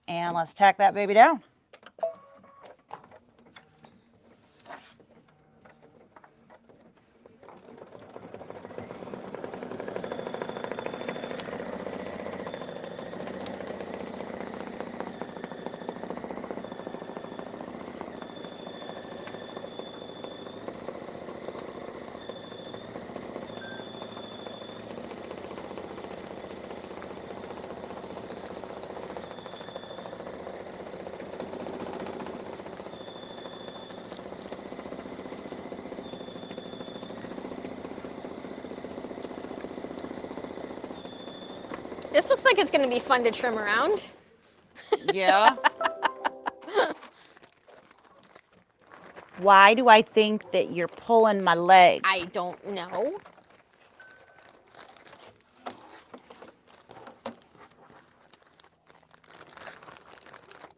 and let's tack that baby down. This looks like it's going to be fun to trim around. Yeah. Why do I think that you're pulling my leg? I don't know.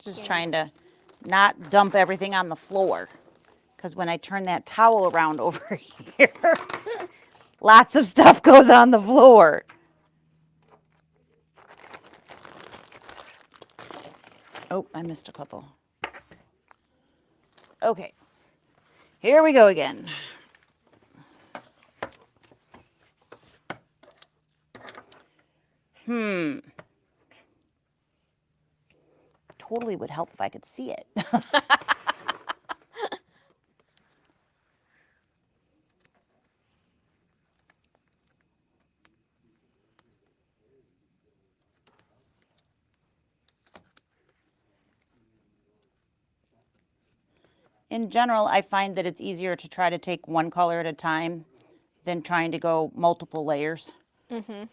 Just trying to not dump everything on the floor. Because when I turn that towel around over here, lots of stuff goes on the floor. Oh, I missed a couple. Okay, here we go again. Totally would help if I could see it. In general, I find that it's easier to try to take one color at a time than trying to go multiple layers. Mm-hmm.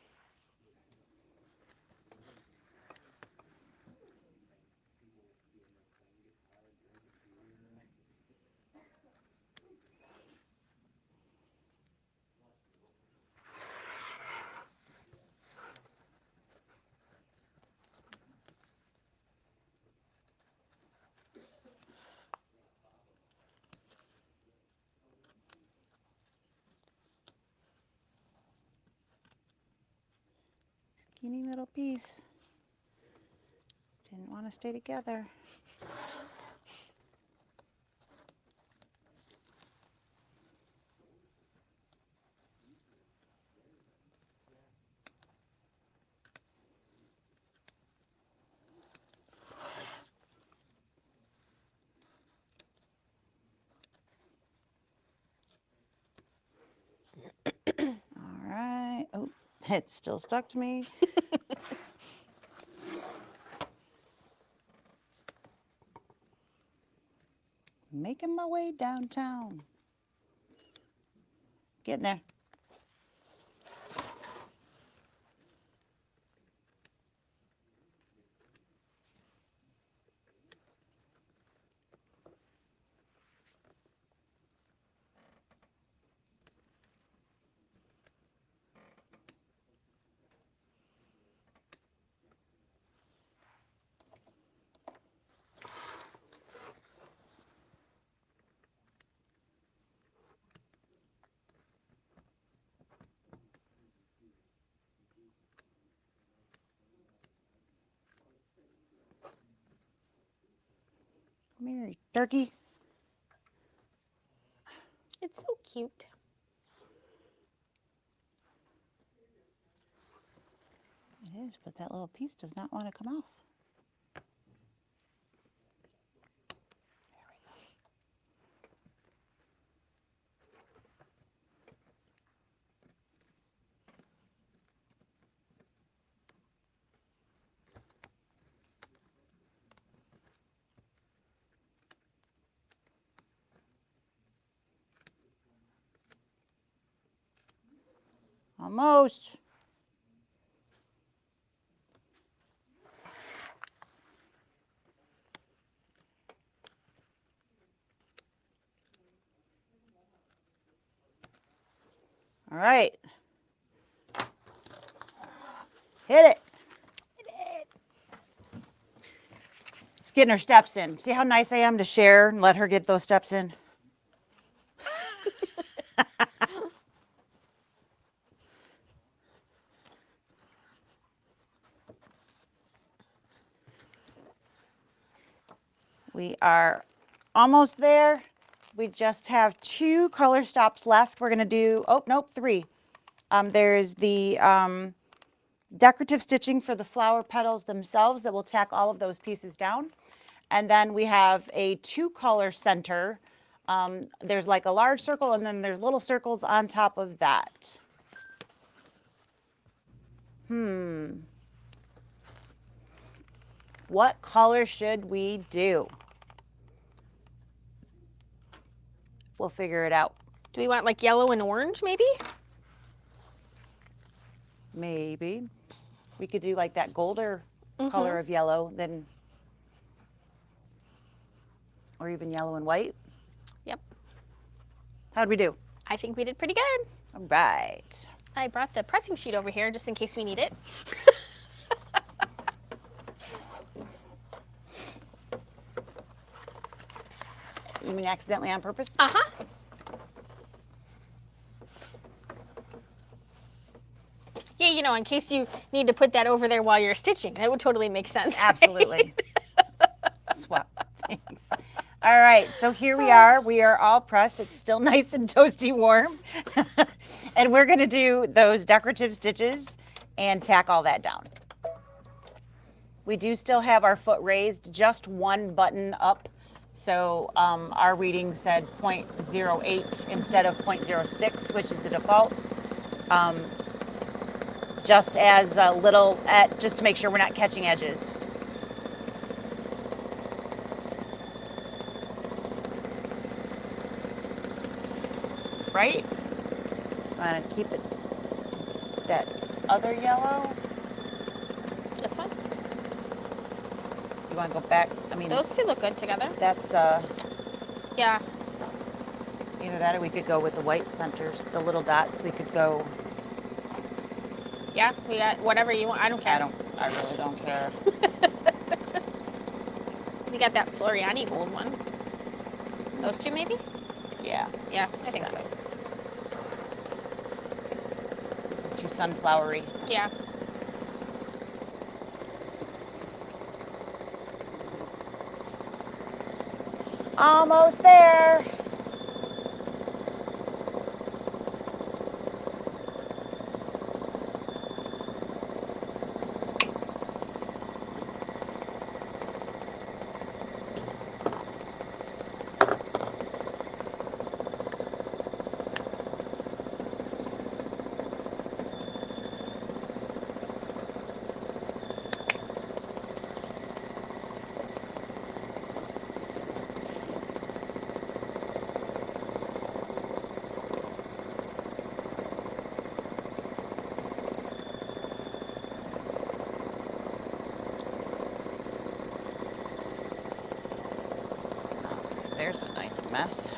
Skinny little piece. Didn't want to stay together. All right. Oh, it's still stuck to me. Making my way downtown. Getting there. Come here, you turkey. It's so cute. It is, but that little piece does not want to come off. Almost. All right. Hit it. She's getting her steps in. See how nice I am to share and let her get those steps in? We are almost there. We just have 2 color stops left. We're going to do, oh, nope, 3. There's the decorative stitching for the flower petals themselves that will tack all of those pieces down. And then we have a 2 color center. There's like a large circle and then there's little circles on top of that. What color should we do? We'll figure it out. Do we want like yellow and orange maybe? Maybe. We could do like that golder color of yellow, then, or even yellow and white. Yep. How'd we do? I think we did pretty good. All right. I brought the pressing sheet over here just in case we need it. You mean accidentally on purpose? Uh-huh. Yeah, you know, in case you need to put that over there while you're stitching. That would totally make sense. Right? Absolutely. Swap. Thanks. All right, so here we are. We are all pressed. It's still nice and toasty warm. And we're going to do those decorative stitches and tack all that down. We do still have our foot raised, just 1 button up. So our reading said 0.08 instead of 0.06, which is the default. Just as a little, just to make sure we're not catching edges. Right? I'm going to keep it that other yellow. This one? You want to go back? I mean, Those 2 look good together. that's Yeah. either that or we could go with the white centers, the little dots. We could go. Yeah, we got whatever you want. I don't care. I really don't care. We got that Floriani gold one. Those 2 maybe? Yeah. Yeah, I think so. This is too sunflowery. Yeah. Almost there. There's a nice mess.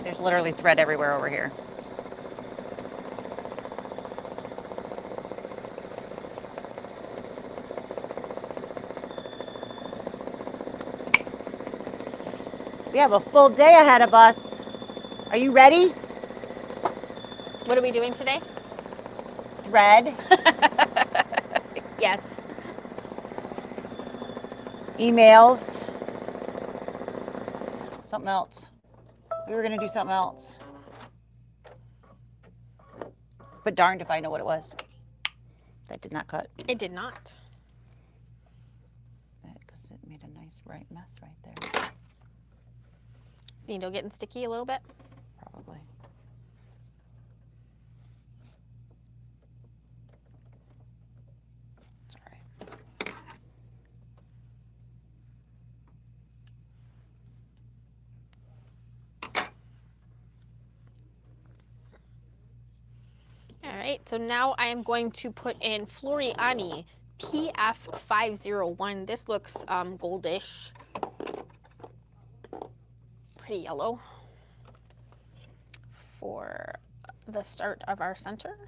There's literally thread everywhere over here. We have a full day ahead of us. Are you ready? What are we doing today? Thread, Yes. emails, something else. We were going to do something else. But darned if I know what it was. That did not cut. It did not. Because it made a nice bright mess right there. Needle getting sticky a little bit? Probably. That's all right. All right, so now I am going to put in Floriani PF501. This looks goldish, pretty yellow for the start of our center.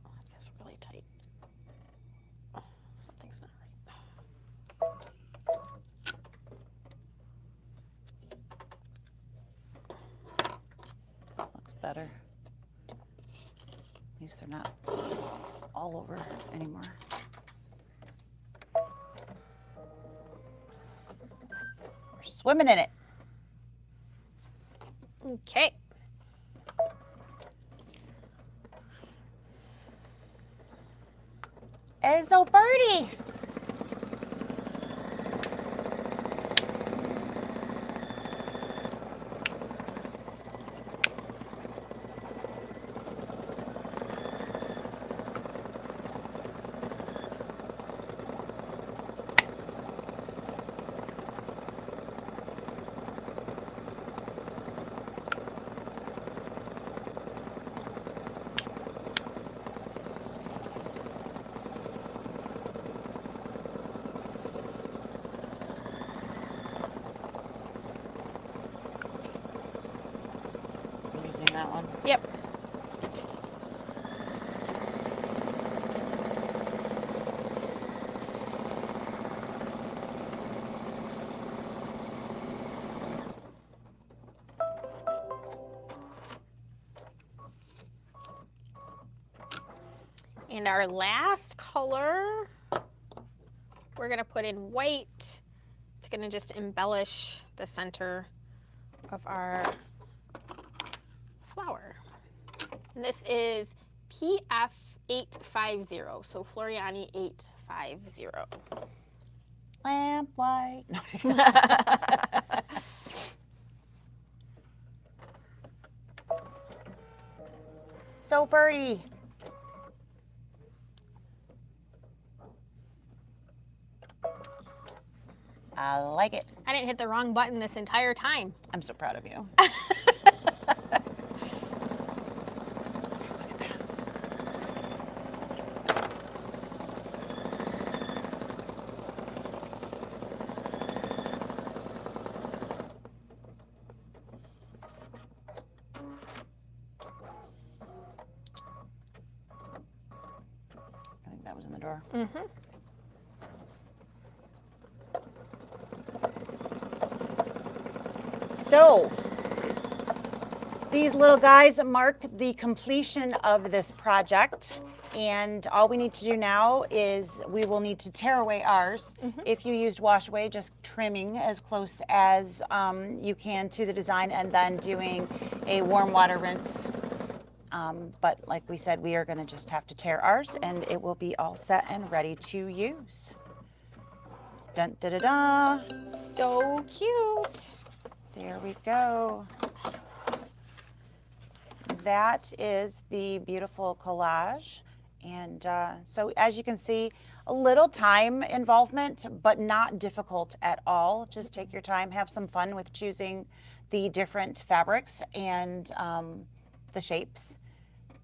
Oh, that feels really tight. Oh, something's not right. Looks better. At least they're not all over anymore. We're swimming in it. Okay. Ezzo birdie. That one. Yep. And our last color, we're gonna put in white. It's gonna just embellish the center of our flower. And this is PF850, so Floriani 850. Lamp light. So birdie. I like it. I didn't hit the wrong button this entire time. I'm so proud of you. I think that was in the drawer. Mm-hmm. So, these little guys mark the completion of this project, and all we need to do now is we will need to tear away ours. If you used wash away, just trimming as close as you can to the design and then doing a warm water rinse. But like we said, we are going to just have to tear ours and it will be all set and ready to use. Dun, da, da, da. So cute. There we go. That is the beautiful collage. And so as you can see, a little time involvement, but not difficult at all. Just take your time, have some fun with choosing the different fabrics and the shapes.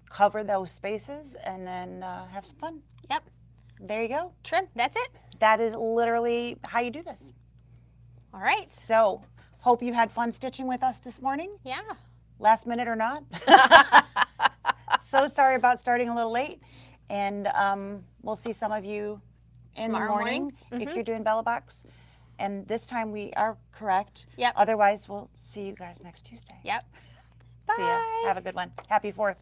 Cover those spaces and then have some fun. Yep. There you go. Trim. That's it. That is literally how you do this. All right. So hope you had fun stitching with us this morning. Yeah. Last minute or not. So sorry about starting a little late. And we'll see some of you in Tomorrow the morning morning. if you're doing Bella Box. And this time we are correct. Yep. Otherwise, we'll see you guys next Tuesday. Yep. See ya. Bye. Have a good one. Happy 4th.